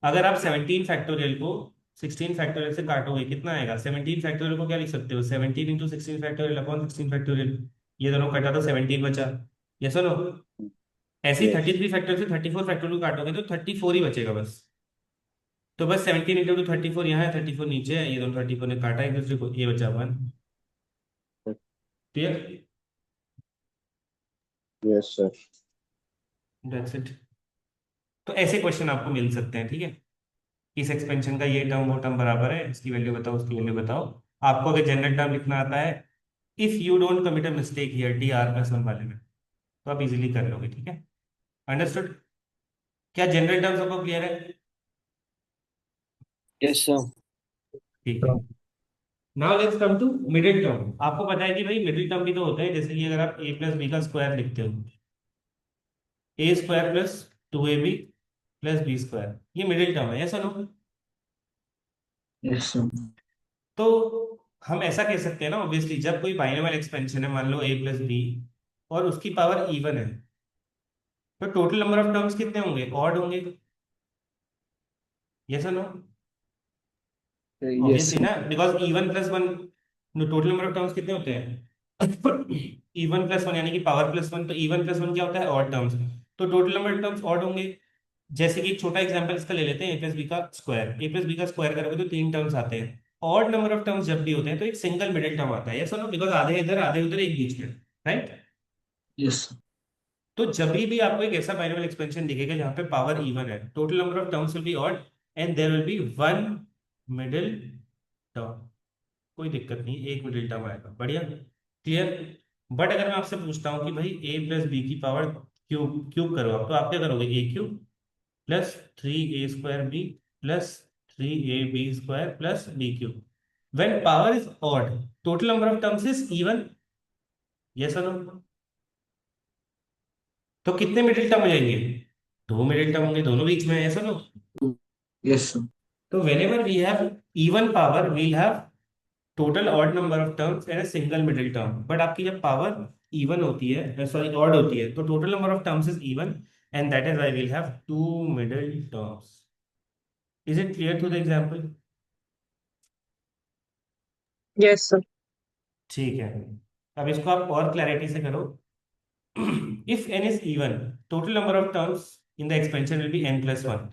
अगर आप 17 फैक्टोरियल को 16 फैक्टोरियल से काटोगे, कितना आएगा? 17 फैक्टोरियल को क्या लिख सकते हो? 17 इंटू 16 फैक्टोरियल अपॉन 16 फैक्टोरियल। ये दोनों कटा तो 17 बचा। ये सुनो, ऐसे ही यस 33 फैक्टोरियल से 34 फैक्टोरियल को काटोगे तो 34 ही बचेगा बस। तो बस 17 इंटू 34 यहाँ है, 34 नीचे है, ये दोनों 34 ने काटा एक दूसरे को, ये बचा 1। Clear? Yes sir. That's it. तो ऐसे क्वेश्चन आपको मिल सकते हैं, ठीक है। इस एक्सपेंशन का ये टर्म वो टर्म बराबर है, इसकी वैल्यू बताओ, उसकी वैल्यू बताओ। आपको अगर जनरल टर्म लिखना आता है, if you don't commit a mistake here T R plus 1 वाले में, तो आप इजीली कर लोगे, ठीक है। अंडरस्टूड? क्या जनरल टर्म सबको क्लियर है? Yes, sir. ठीक है। Now let's come to middle term. आपको पता है कि भाई मिडिल टर्म भी तो होता है, जैसे कि अगर आप ए प्लस बी का स्क्वायर लिखते हो, A square plus 2ab plus B square, ये मिडिल टर्म है, ऐसा नो? Yes, sir. तो हम ऐसा कह सकते हैं ना, ऑब्वियसली, जब कोई बाइनोमियल एक्सपेंशन है, मान लो ए प्लस बी, और उसकी पावर इवन है, तो टोटल नंबर ऑफ टर्म्स कितने होंगे? ऑड होंगे। यस और नो? Yes, obviously sir. ना, because even plus one, total number of terms कितने होते हैं? इवन प्लस वन यानी कि पावर प्लस वन, तो इवन प्लस वन क्या होता है? Odd terms. तो total number of terms odd होंगे। जैसे कि एक छोटा एग्जांपल इसका ले लेते हैं, ए प्लस बी का स्क्वायर। ए प्लस बी का स्क्वायर करोगे तो 3 टर्म्स आते हैं। ऑड नंबर ऑफ टर्म्स जब भी होते हैं तो एक सिंगल मिडिल टर्म आता है, यस और नो? बिकॉज आधे इधर आधे उधर एक बीच में, राइट। Yes, sir. तो जब भी आपको एक ऐसा बाइनोमियल एक्सपेंशन दिखेगा जहां पे पावर इवन है, total number of terms will be odd, and there will be one middle term. कोई दिक्कत नहीं, एक मिडिल टर्म आएगा, बढ़िया, क्लियर। बट अगर मैं आपसे पूछता हूँ कि भाई ए प्लस बी की पावर क्यूब क्यूब करो आप, तो आप क्या करोगे? A cube plus 3a² B plus 3ab² plus B cube. When power is odd, total number of terms is even, yes और नो? तो कितने मिडिल टर्म हो जाएंगे? 2 मिडिल टर्म होंगे, दोनों बीच में है, यस और नो? Yes, sir. तो whenever we have even power, we'll have total odd number of terms and a single middle term. But आपकी जब पावर इवन होती है, सॉरी ऑड होती है, तो total number of terms is even, and that is why we'll have 2 middle terms. Is it clear to the example? Yes, sir. ठीक है। अब इसको आप और क्लैरिटी से करो। If n is even, total number of terms in the expansion will be n plus 1,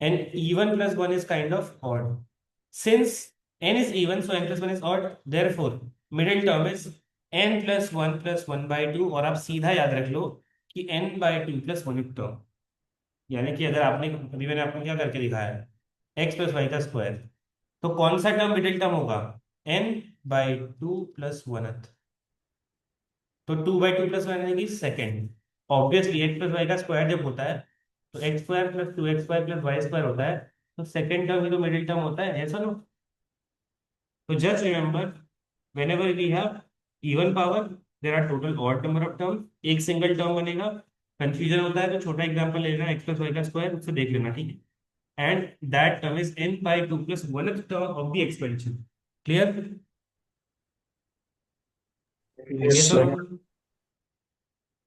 and even plus 1 is kind of odd. Since n is even, so n plus 1 is odd, therefore middle term is n plus 1 plus 1 by 2, और आप सीधा याद रख लो कि n by 2 plus 1 टर्म, यानी कि अगर आपने, अभी मैंने आपको क्या करके दिखाया है, x प्लस वाई का स्क्वायर, तो कौन सा टर्म मिडिल टर्म होगा? n by 2 plus 1th। तो 2 by 2 plus 1 यानी कि second, obviously x plus y का स्क्वायर जब होता है तो x square plus two x square plus y square होता है, तो सेकेंड टर्म ही तो मिडिल टर्म होता है, ऐसा नो? तो just remember, whenever we have even power, there are total odd number of terms, एक सिंगल टर्म बनेगा। कंफ्यूजन होता है तो छोटा एग्जांपल ले लेना, एक्स प्लस वाई का स्क्वायर, उससे देख लेना, ठीक है? And that term is n by 2 plus 1th term of the expansion. Clear? Yes, ये sir. सब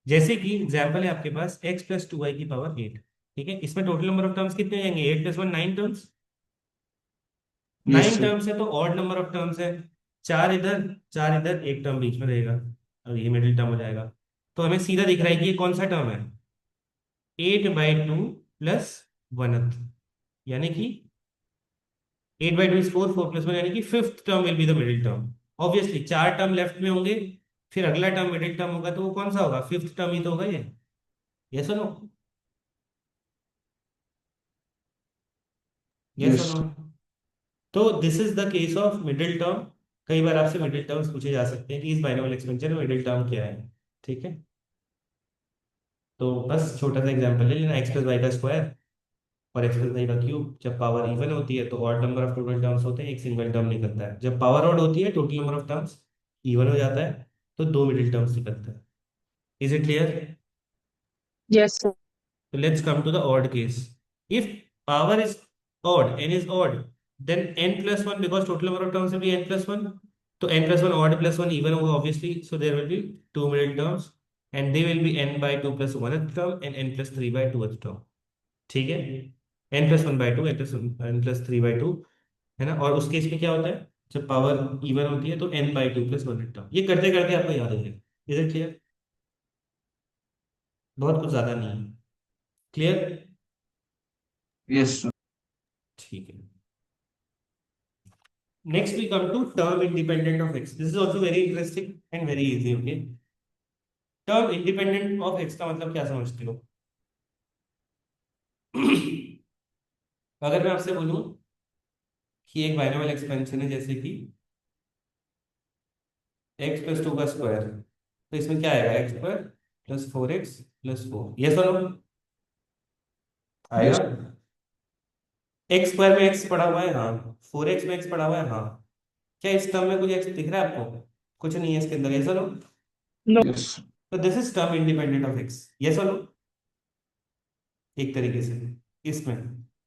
जैसे कि एग्जांपल है आपके पास x प्लस 2y की पावर 8, ठीक है? इसमें टोटल नंबर ऑफ टर्म्स कितने हो जाएंगे? 8 plus 1 9 terms. Yes, 9 sir. Terms है तो ऑड नंबर ऑफ टर्म्स है, चार इधर चार इधर, एक टर्म बीच में रहेगा और ये मिडिल टर्म हो जाएगा। तो हमें सीधा दिख रहा है कि ये कौन सा टर्म है, 8/2 प्लस 1th, यानी कि 8/2 इज 4, 4 प्लस 1, यानी कि fifth term will be the middle term. Obviously चार टर्म लेफ्ट में होंगे, फिर अगला टर्म मिडिल टर्म होगा, तो वो कौन सा होगा? फिफ्थ टर्म ही तो होगा ये। यस और नो? यस और Yes, नो? तो this is the case of middle term. कई बार आपसे मिडिल टर्म्स पूछे जा सकते हैं कि इस बाइनोमियल एक्सपेंशन में मिडिल टर्म क्या है, ठीक है? तो बस छोटा सा एग्जांपल ले लेना, एक्स प्लस वाई का स्क्वायर और एक्स प्लस वाई का क्यूब, जब पावर इवन होती है तो odd number of total terms होते हैं, एक सिंगल टर्म निकलता है। जब पावर ऑड होती है, total number of terms even हो जाता है, तो दो मिडिल टर्म्स निकलते हैं। Is it clear? Yes, sir. So let's come to the odd case. If power is odd, n is odd, then n plus 1, because total number of terms will be n plus 1. So n plus 1 odd plus 1 even होगा obviously. So there will be two middle terms and they will be n by 2 plus 1th term and n plus 3 by 2th term. ठीक है? n plus 1 by 2, n plus 3 by 2, है ना? और उस केस में क्या होता है, जब पावर इवन होती है तो n by 2 plus 1th term। ये करते करते आपको याद हो जाएगा। Is it clear? बहुत कुछ ज्यादा नहीं है। क्लियर? yes, sir. ठीक है। Next we come to term independent of x. This is also very interesting and very easy. Okay, term independent of x का मतलब क्या समझते हो? अगर मैं आपसे बोलूं कि एक बाइनोमियल एक्सपेंशन है, जैसे कि x प्लस 2 का स्क्वायर, तो इसमें क्या आएगा? X square plus 4x plus 4। Yes और नो? आएगा? Yes, एक्स स्क्वायर में x पड़ा हुआ है, हाँ। 4x में x पड़ा हुआ है, हाँ। क्या इस टर्म में कुछ x दिख रहा है आपको? कुछ नहीं है इसके अंदर। यस और नो? No. yes, तो this is term independent of x। Yes और नो? एक तरीके से इसमें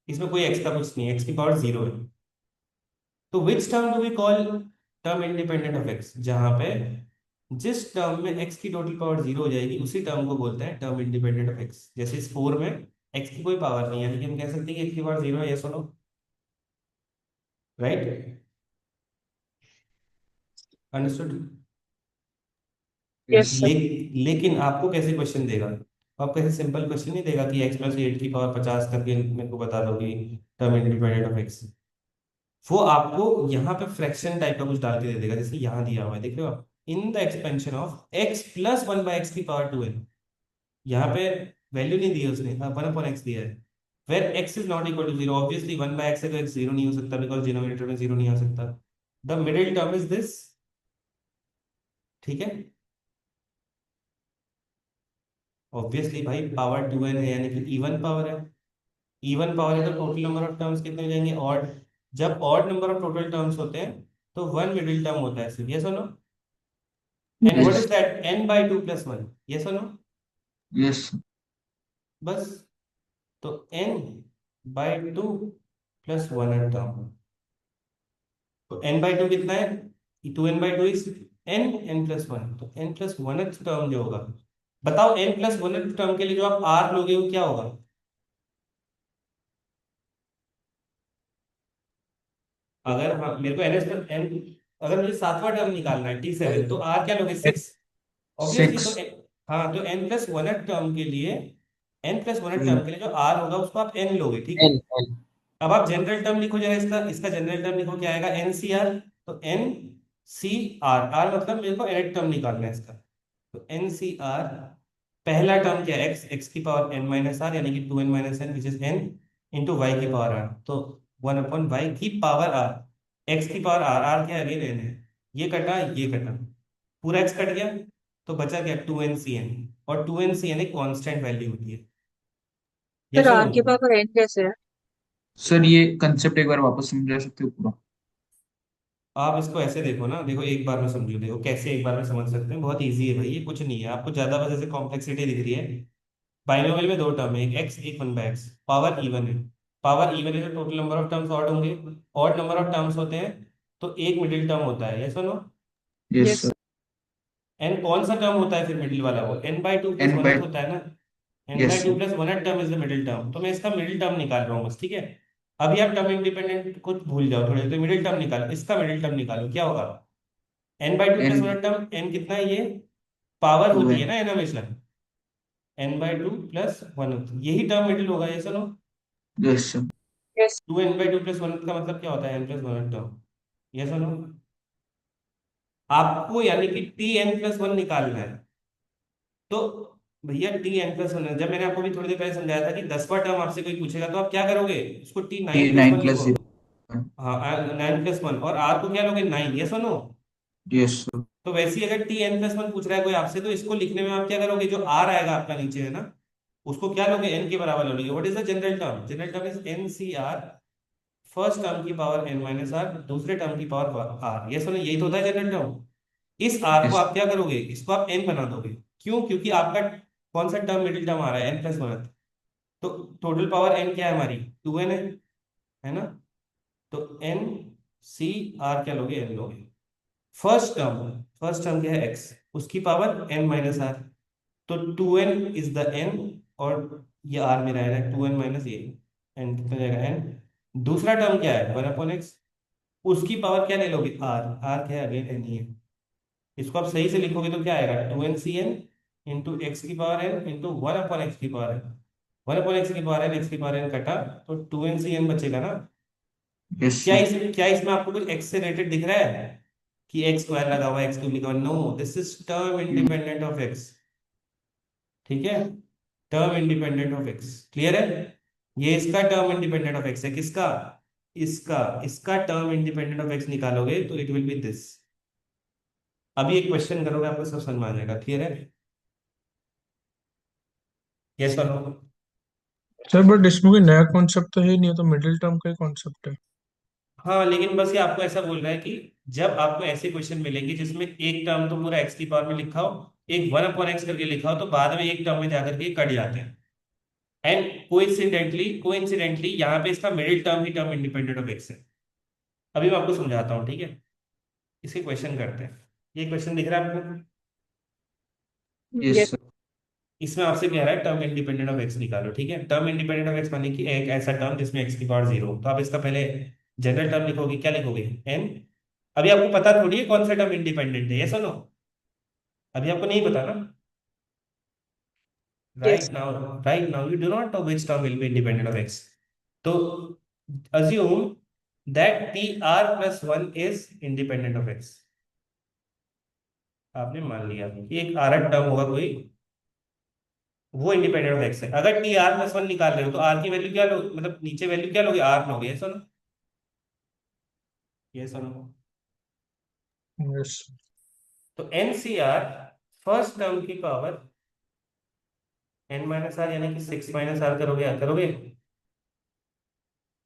इसमें कोई x का कुछ नहीं है, x की पावर 0 है। तो which term do we call term independent of x? जहां पे जिस टर्म में x की टोटल पावर 0 हो जाएगी, उसी टर्म को बोलते हैं टर्म इंडिपेंडेंट ऑफ x। जैसे इस 4 में x की कोई पावर नहीं है, लेकिन हम कह सकते हैं कि x की पावर 0 है। यस और no? Right? Understood? Yes, sir. लेकिन आपको कैसे क्वेश्चन देगा? आपको कैसे सिंपल क्वेश्चन नहीं देगा कि x प्लस 8 की पावर 50 करके मेरे को बता दो कि टर्म इंडिपेंडेंट ऑफ x। वो आपको यहाँ पे फ्रैक्शन टाइप का कुछ डाल के दे देगा, जैसे यहाँ दिया हुआ है, देख रहे हो आप? इन the expansion of x plus 1/x की पावर 2n। यहाँ पे वैल्यू नहीं दी है उसने, 1/x दिया है। Where x is not equal to 0, obviously 1/x है तो x 0 नहीं हो सकता, बिकॉज डिनोमिनेटर में 0 नहीं आ सकता। The middle term is this, ठीक है? ऑब्वियसली भाई पावर 2n है, यानी कि इवन पावर है। इवन पावर है तो टोटल नंबर ऑफ टर्म्स कितने हो जाएंगे? ऑड। जब odd number of total terms होते हैं तो वन मिडिल टर्म होता है सिर्फ। यस और no? And what is yes, that? n by 2 plus 1। Yes और नो? yes, बस। तो n by 2 plus 1 टर्म, तो n by 2 कितना है? 2n by 2 is n plus 1, तो n plus 1 टर्म जो होगा, बताओ n plus 1 टर्म के लिए जो आप r लोगे वो क्या होगा? अगर हाँ मेरे को n, अगर मुझे सातवां टर्म निकालना है t7, तो r क्या लोगे? 6। ऑब्वियसली तो 6, हाँ, तो n प्लस 1 टर्म के लिए, n प्लस 1 mm, टर्म के लिए जो r होगा उसको आप n लोगे, ठीक है? N, अब आप जनरल टर्म लिखो जरा, इसका इसका जनरल टर्म लिखो, क्या आएगा? NCR। तो NCR, r मतलब मेरे को nth टर्म निकालना है इसका, तो NCR पहला टर्म क्या है? x की पावर n माइनस आर, यानी कि 2n minus n which is n into y की पावर r। तो 1/y की पावर r, x की पावर r, r क्या है? अगेन n है। ये कटा, ये कटा, पूरा x कट गया, तो बचा क्या, 2n Cn, और 2n Cn एक कांस्टेंट वैल्यू होती है, सर यस और आर के नो? पावर एन कैसे है? सर ये कंसेप्ट एक बार वापस समझा सकते हो पूरा? आप इसको ऐसे देखो ना, देखो एक बार में समझो, देखो कैसे एक बार में समझ सकते हैं, बहुत इजी है भाई, ये कुछ नहीं है, आपको ज्यादा बस ऐसे कॉम्प्लेक्सिटी दिख रही है। बाइनोमियल में दो टर्म है, एक एक्स एक one by x, power even है। पावर इवन है तो total number of terms odd होंगे, ऑड नंबर ऑफ टर्म्स होते हैं तो एक मिडिल टर्म होता है, यस और no? Yes yes sir. N कौन सा टर्म होता है फिर मिडिल वाला, वो n by two plus n one by. होता है ना। N by yes two sir. Plus one term is the middle term, तो मैं इसका मिडिल टर्म निकाल रहा हूँ बस, ठीक है। अभी आप टर्म इंडिपेंडेंट कुछ भूल जाओ थोड़े, तो मिडिल टर्म निकालो, इसका मिडिल टर्म निकालो, क्या होगा? N by two n plus one term, n कितना है ये, पावर टू होती है एन। ना एन हमेशा, n by two plus one होती है, यही टर्म मिडिल होगा, ये सुनो। Yes sir. यस 2n/2 + 1 का मतलब क्या होता है, n+1 टर्म, ये सुनो। आपको यानी कि tn+1 निकालना है, तो भैया tn+1 है, जब मैंने आपको भी थोड़ी देर पहले समझाया था कि 10वां टर्म आपसे कोई पूछेगा तो आप क्या करोगे, उसको t ये 9+1 नाइन प्लस लिखो। जीरो। हाँ 9+1, और r को क्या लोगे, 9, ये सुनो। Yes sir. तो वैसे ही अगर tn+1 पूछ रहा है कोई आपसे, तो इसको लिखने में आप क्या करोगे, जो r आएगा आपका नीचे है ना, उसको क्या लोगे, n के बराबर लोगे। What is the general term, general term is NCr, first term की पावर n-r, दूसरे टर्म की पावर r, ये सुनो, यही तो होता है जनरल टर्म। इस r को यस। आप क्या करोगे, इसको आप n बना दोगे, क्यों, क्योंकि आपका कौन सा टर्म मिडिल टर्म आ रहा है, n+1, तो टोटल पावर n क्या है हमारी, 2n है ना। तो n c r क्या लोगे, n लोगे। फर्स्ट टर्म क्या है x, उसकी पावर n-r, तो 2n इज द n, और ये r में रह रहा है 2n माइनस ये, n कितना जाएगा n। दूसरा टर्म क्या है 1/x, उसकी पावर क्या ले लोगे, r, r क्या है अगेन n ही है। इसको आप सही से लिखोगे तो क्या आएगा, 2n/n इंटू एक्स की पावर n इंटू 1/x की पावर n, 1/x की पावर n, x की पावर n कटा, तो 2n/n बचेगा ना। यस क्या सर। इसमें आपको कुछ x से रिलेटेड दिख रहा है कि x स्क्वायर लगा हुआ है, x क्यूब लिखा हुआ है, no, this is term independent of x, ठीक है, term independent of x, clear है। ये इसका टर्म इंडिपेंडेंट ऑफ x है, किसका, इसका, इसका टर्म इंडिपेंडेंट ऑफ x निकालोगे तो इट विल बी दिस। अभी एक क्वेश्चन करोगे आपको सब समझ में आ जाएगा, क्लियर है, यस और नो? सर बट इसमें कोई नया कॉन्सेप्ट तो है ही नहीं, है तो मिडिल टर्म का ही कॉन्सेप्ट है। हाँ लेकिन बस ये आपको ऐसा बोल रहा है कि जब आपको ऐसे क्वेश्चन मिलेंगे जिसमें एक टर्म तो पूरा x की पावर में लिखा हो, एक 1/x करके लिखा हो, तो बाद में एक टर्म में जाकर के कट जाते हैं, एंड कोइंसिडेंटली यहाँ पे इसका middle term he term independent of x है। अभी मैं आपको समझाता हूँ, ठीक है, इसके क्वेश्चन करते हैं। ये क्वेश्चन दिख रहा है आपको, यस यस सर। इसमें आपसे कह रहा है टर्म इंडिपेंडेंट ऑफ x निकालो, ठीक है। टर्म इंडिपेंडेंट ऑफ x माने कि एक ऐसा टर्म जिसमें x की पावर 0 हो, तो आप इसका पहले जनरल टर्म लिखोगे, क्या लिखोगे, n। अभी आपको पता थोड़ी है कौन सा टर्म इंडिपेंडेंट है, ये सुनो, अभी आपको नहीं पता ना, yes right now you do not know which term will be independent of x, तो assume that tr+1 is independent of x। आपने मान लिया कि एक आर टर्म होगा कोई, वो इंडिपेंडेंट ऑफ एक्स है। अगर tr+1 निकाल रहे हो तो r की वैल्यू क्या लो, मतलब नीचे वैल्यू क्या लोगे, r लोगे, ये सुनो, ये सुनो। यस तो NCr, फर्स्ट टर्म की पावर n-r यानी कि 6 - r करोगे, करोगे,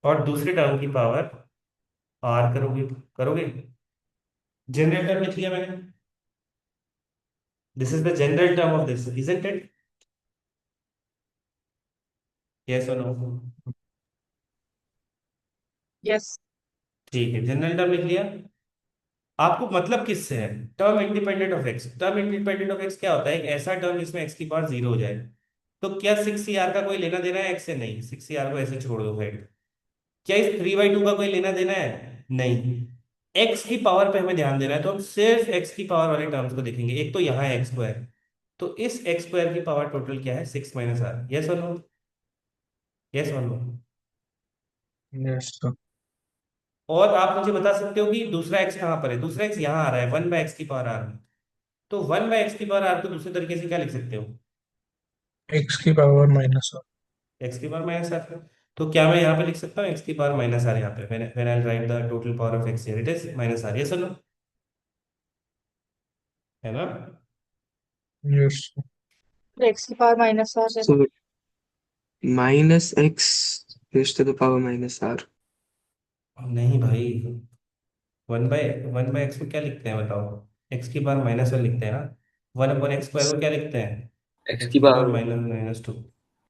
और दूसरे टर्म की पावर r करोगे, करोगे। जनरल टर्म लिख लिया मैंने, this is the general term of this, isn't it, yes और नो? यस ठीक है, जनरल टर्म लिख लिया। आपको मतलब किससे है, term independent of x, term independent of x क्या होता है, एक ऐसा टर्म जिसमें एक्स की पावर 0 हो जाए। तो क्या 6 CR का कोई लेना देना है एक्स से, नहीं, 6 CR को ऐसे छोड़ दो भाई। क्या इस 3/2 का कोई लेना देना है, नहीं। एक्स की पावर पे हमें ध्यान देना है, तो हम सिर्फ एक्स की पावर वाले टर्म्स को देखेंगे, एक तो यहाँ है x², तो इस x² की पावर टोटल क्या है, 6 - r, यस और नो, यस और नो? Yes sir. और आप मुझे बता सकते हो कि दूसरा x कहाँ पर है, दूसरा x यहाँ आ रहा है 1/x की पावर r में, तो 1/x की पावर r को दूसरे तरीके से क्या लिख सकते हो, एक्स की पावर माइनस वन। x की पावर माइनस आर। तो क्या मैं यहाँ पे लिख सकता हूँ x की पावर माइनस आर, यहाँ पे when I write the total power of x here, it is minus r, yes और नो, है ना? Yes sir. x की पावर -r है। So minus x raised to the power minus r. नहीं भाई, वन बाय एक्स को क्या लिखते हैं बताओ? एक्स की पावर -1 लिखते हैं ना। 1/x² को क्या लिखते हैं? X एक्स की की पावर power. -2।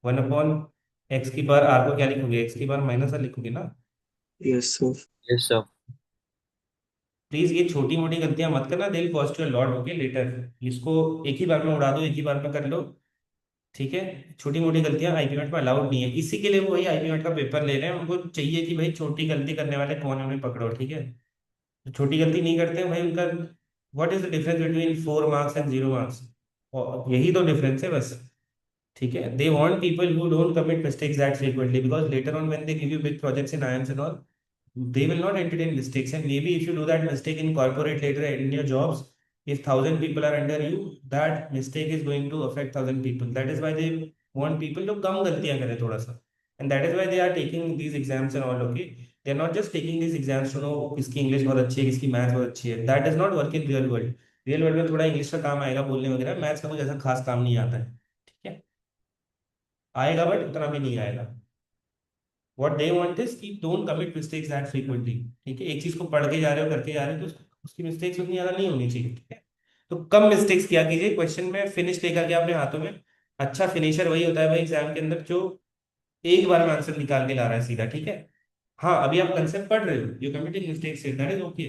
1/x की पावर r को क्या लिखोगे? एक्स की पावर -1 लिखोगे ना। Yes, sir. Yes, sir. Please ये छोटी मोटी गलतियां मत करना, they will cost you a lot, okay later. इसको एक ही बार में उड़ा दो, एक ही बार में कर लो, ठीक है। छोटी मोटी गलतियां आईपी में अलाउड नहीं है, इसी के लिए वो वही आईपी का पेपर ले रहे हैं, उनको चाहिए कि भाई छोटी गलती करने वाले कौन है उन्हें पकड़ो, ठीक है। जो छोटी गलती नहीं करते हैं भाई उनका, what is the difference between 4 marks and 0 marks? और यही तो डिफरेंस है बस, ठीक है। They want people who don't commit mistakes that frequently, because later on when they give you big projects in IIMs and all, they will not entertain mistakes, and maybe if you do that mistake in corporate later in your jobs, if 1,000 people are under you, that mistake is going to affect 1,000 people. That is why they want people to कम गलतियां करें थोड़ा सा, and that is why they are taking these exams and all, okay? They are not just taking these exams to know किसकी इंग्लिश बहुत अच्छी है, किसकी मैथ्स बहुत अच्छी है। That does not work in real world. Real world में थोड़ा इंग्लिश का काम आएगा बोलने वगैरह, मैथ्स का कुछ ऐसा खास काम नहीं आता है, ठीक है। आएगा बट उतना भी नहीं आएगा। व्हाट दे वांट इज कि don't commit mistakes that frequently, ठीक है। एक चीज को पढ़ के जा रहे हो, करके जा रहे हो, तो उसकी मिस्टेक्स उतनी ज्यादा नहीं होनी चाहिए, ठीक है। तो कम मिस्टेक्स किया कीजिए क्वेश्चन में, फिनिश लेकर के अपने हाथों में। अच्छा फिनिशर वही होता है भाई एग्जाम के अंदर जो एक बार में आंसर निकाल के ला रहा है सीधा, ठीक है। हाँ अभी आप कंसेप्ट पढ़ रहे हो, you committing mistakes, that is okay,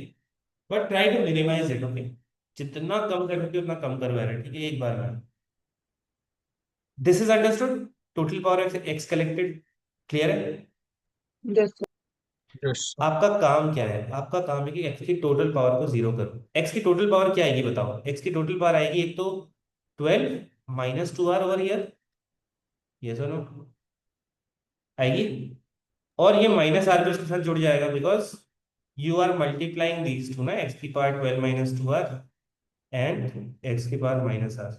but try to minimize it, okay. जितना कम कर सकते हो उतना कम करो एरर, ठीक है, एक बार में। This is understood, total power x collected, clear है? yes sir। Yes sir. आपका काम क्या है? आपका काम है कि एक्स की टोटल पावर को जीरो करो। एक्स की टोटल पावर क्या आएगी बताओ? एक्स की टोटल पावर आएगी एक तो 12 - 2r/, यस और नो? आएगी। और ये -r भी उसके साथ जुड़ जाएगा, because you are multiplying these two ना, एक्स की पावर 12 - 2r एंड एक्स की पावर -r।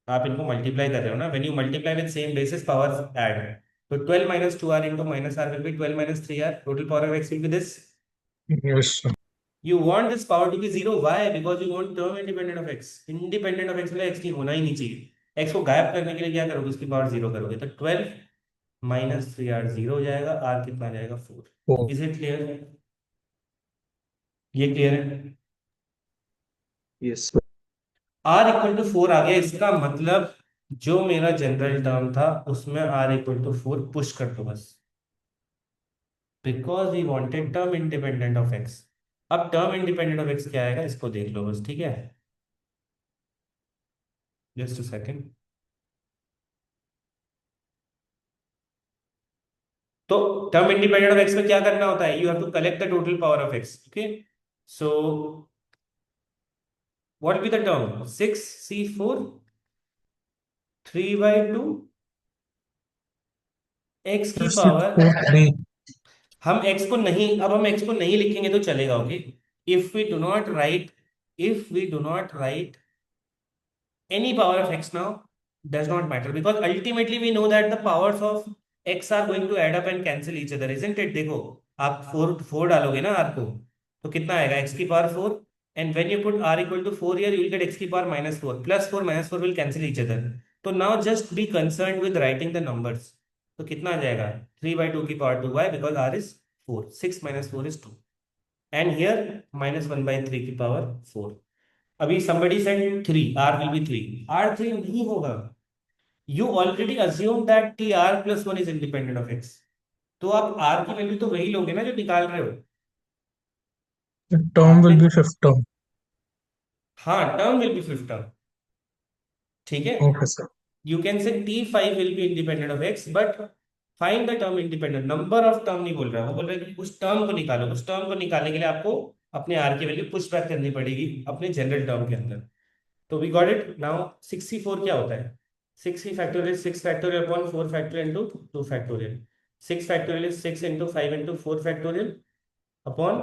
आप इनको मल्टीप्लाई कर रहे हो ना, when you multiply with same basis power add, तो 12 - 2r into -r will be 12 - 3r, total power of x will be this. Yes sir. You want this power to be zero. Why? Because you want term independent of x. Independent of x मतलब x की होना ही नहीं चाहिए। x को गायब करने के लिए क्या करोगे? उसकी पावर जीरो करोगे, तो 12 - 3r जीरो हो जाएगा, r कितना आ जाएगा? 4। Oh is it clear? ये क्लियर है? Yes, sir. r equal to 4 आ गया, इसका मतलब जो मेरा जनरल टर्म था उसमें r इक्वल टू 4 पुश कर दो बस, because we wanted term independent of x। अब टर्म इंडिपेंडेंट ऑफ x क्या आएगा इसको देख लो बस, ठीक है। Just a second. तो टर्म इंडिपेंडेंट ऑफ एक्स में क्या करना होता है? You have to collect the total power of x, okay. So what be the term? 6c4 3/2 x की पावर। 643। हम एक्स को नहीं, अब हम एक्स को नहीं लिखेंगे तो चलेगा, okay. If we do not write, if we do not write any power of x now, does not matter, because ultimately we know that the powers of x are going to add up and cancel each other, isn't it? देखो आप 4 डालोगे ना r को, तो कितना आएगा? x की power 4, and when you put r equal to 4 here, you will get x की power -4, +4 -4 will cancel each other. तो now just be concerned with writing the numbers. तो कितना आ जाएगा? 3/2 की power 2, why? Because r is 4, 6 - 4 is 2, and here -1/3 की पावर 4। अभी somebody said 3, r will be 3, r 3 नहीं होगा। You already assume that tr plus 1 is independent of x, तो आप r की वैल्यू तो वही लोगे ना जो निकाल रहे हो। टर्म आपने, विल बी फिफ्थ टर्म। हाँ term will be fifth term, ठीक है। Okay sir. You can say t5 will be independent of x, but find the term independent, number of term नहीं बोल रहा है, वो बोल रहा है कि उस टर्म को निकालो। उस टर्म को निकालने के लिए आपको अपने r की वैल्यू पुश बैक करनी पड़ेगी अपने जनरल टर्म के अंदर। तो वी गॉट इट नाउ। 64 क्या होता है? 6 factorial 6 factorial upon 4 factorial into 2 factorial. 6 factorial is 6 into 5 into 4 factorial upon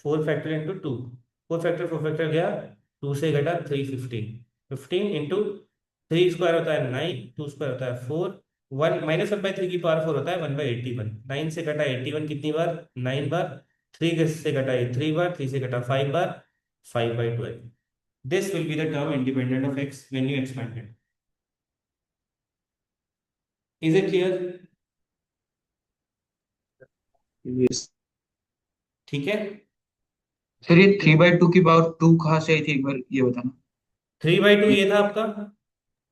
4 factorial into 2। 4 factorial 4 factorial गया, 2 से घटा 3, 15। 15 इंटू 3 स्क्वायर होता है 9, 2 स्क्वायर होता है 4, 1 -1/3 की पावर 4 होता है 1/81। 9 से घटा 81 कितनी बार? 9 बार। 3 से घटा 3 बार, 3 से घटा 5 बार, 5/12। This will be the term independent of x when you expand it. Is it clear? yes. ठीक है। सर ये 3/2 की पावर 2 कहाँ से आई थी, एक बार ये बताना। 3/2 ये था आपका।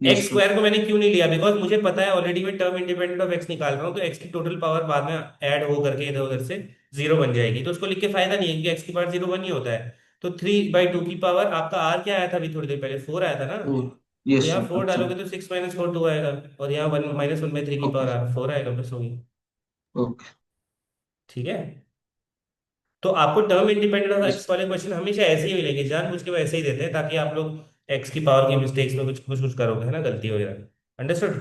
Yes x sir. स्क्वायर को मैंने क्यों नहीं लिया, बिकॉज मुझे पता है ऑलरेडी मैं टर्म इंडिपेंडेंट ऑफ एक्स निकाल रहा हूँ, तो एक्स की टोटल पावर बाद में ऐड हो करके इधर उधर से 0 बन जाएगी, तो उसको लिख के फायदा नहीं है क्योंकि एक्स की पावर 0 1 ही होता है। तो 3/2 की पावर आपका आर क्या आया था अभी थोड़ी देर पहले, 4 आया था ना। ओ तो यस यहाँ सर, 4 अच्छा। डालोगे तो 6 - 4 2 आएगा, और यहाँ 1 -1/3 की ओके पावर 4 आएगा, बस होगी। ओके। ठीक है। तो आपको term independent of yes x वाले क्वेश्चन हमेशा ऐसे ही मिलेंगे, जानबूझ के वो ऐसे ही देते हैं ताकि आप लोग एक्स की पावर की मिस्टेक्स में कुछ कुछ कुछ करोगे, है ना, गलती वगैरह। अंडरस्टूड?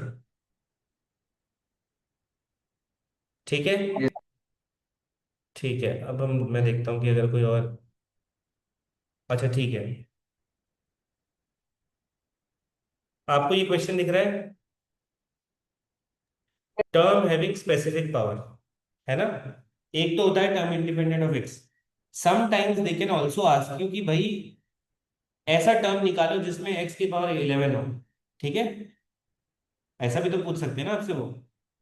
ठीक है। यस। ठीक है, अब हम मैं देखता हूँ कि अगर कोई और। अच्छा ठीक है, आपको ये क्वेश्चन दिख रहा है, टर्म हैविंग स्पेसिफिक पावर, है ना। एक तो होता है term independent of x. Sometimes they can also ask you कि भाई ऐसा टर्म निकालो जिसमें एक्स की पावर 11 हो। ठीक है, ऐसा भी तो पूछ सकते हैं ना आपसे वो,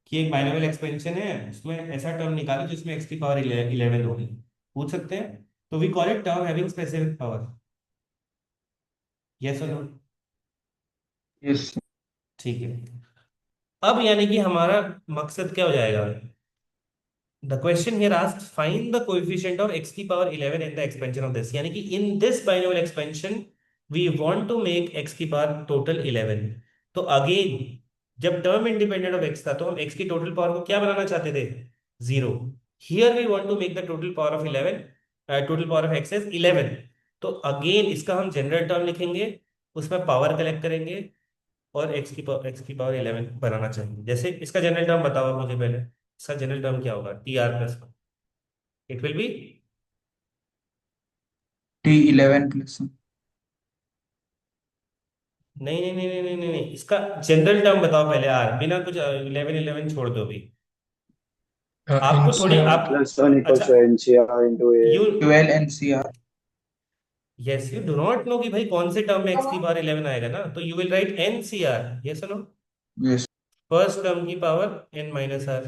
कि एक बाइनोमियल एक्सपेंशन है उसमें ऐसा टर्म निकालो जिसमें एक्स की पावर 11 होगी, पूछ सकते हैं। तो we call it term having specific power. Yes और नो? यस ठीक है। अब यानी कि हमारा मकसद क्या हो जाएगा, the question here asks find the coefficient of x की power 11 in the expansion of this, यानी कि in this binomial expansion we want to make x की power total 11। तो again जब टर्म इंडिपेंडेंट ऑफ x था तो हम x की टोटल पावर को क्या बनाना चाहते थे, 0। Here we want to make the total power of 11, total power of x as 11। तो अगेन इसका हम जनरल टर्म लिखेंगे, उसमें पावर कलेक्ट करेंगे और एक्स की पावर 11 बनाना चाहिए। जैसे इसका जनरल टर्म बताओ आप मुझे पहले, इसका जनरल टर्म क्या होगा, TR+1, it will be. T11+1। नहीं नहीं नहीं नहीं नहीं नहीं नहीं, इसका जनरल टर्म बताओ पहले, आर बिना कुछ 11 11 छोड़ दो भी। आपको थोड़ी NCR आप। Plus 1 equals अच्छा, to NCR into A. You 12 NCR। Yes you do not know कि भाई कौन से टर्म में एक्स की पावर 11 आएगा ना, तो you will write NCR, yes no, yes first term की पावर n-r,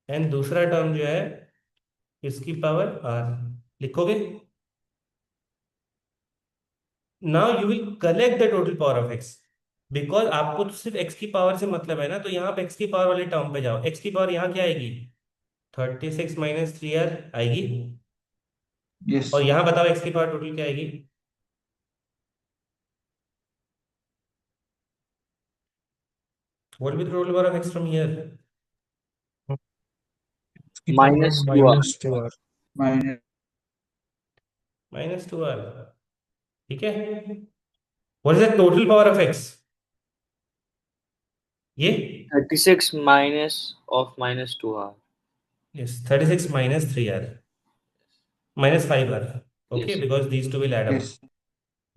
एंड दूसरा टर्म जो है इसकी पावर r लिखोगे। Now you will collect the total power of x, because आपको तो सिर्फ एक्स की पावर से मतलब है ना, तो यहाँ पे एक्स की पावर वाले टर्म पे जाओ। एक्स की पावर यहाँ क्या आएगी, 36 - 3r आएगी, यस। और यहाँ बताओ एक्स की पावर टोटल क्या आएगी। What will total power of X from here, की power -2R. -2r। Minus. -2r। ठीक है, what is the total power of X, ये 36 minus of -2r. Yes 36 - 3r -5r, okay, Yes. because these two will add up. Yes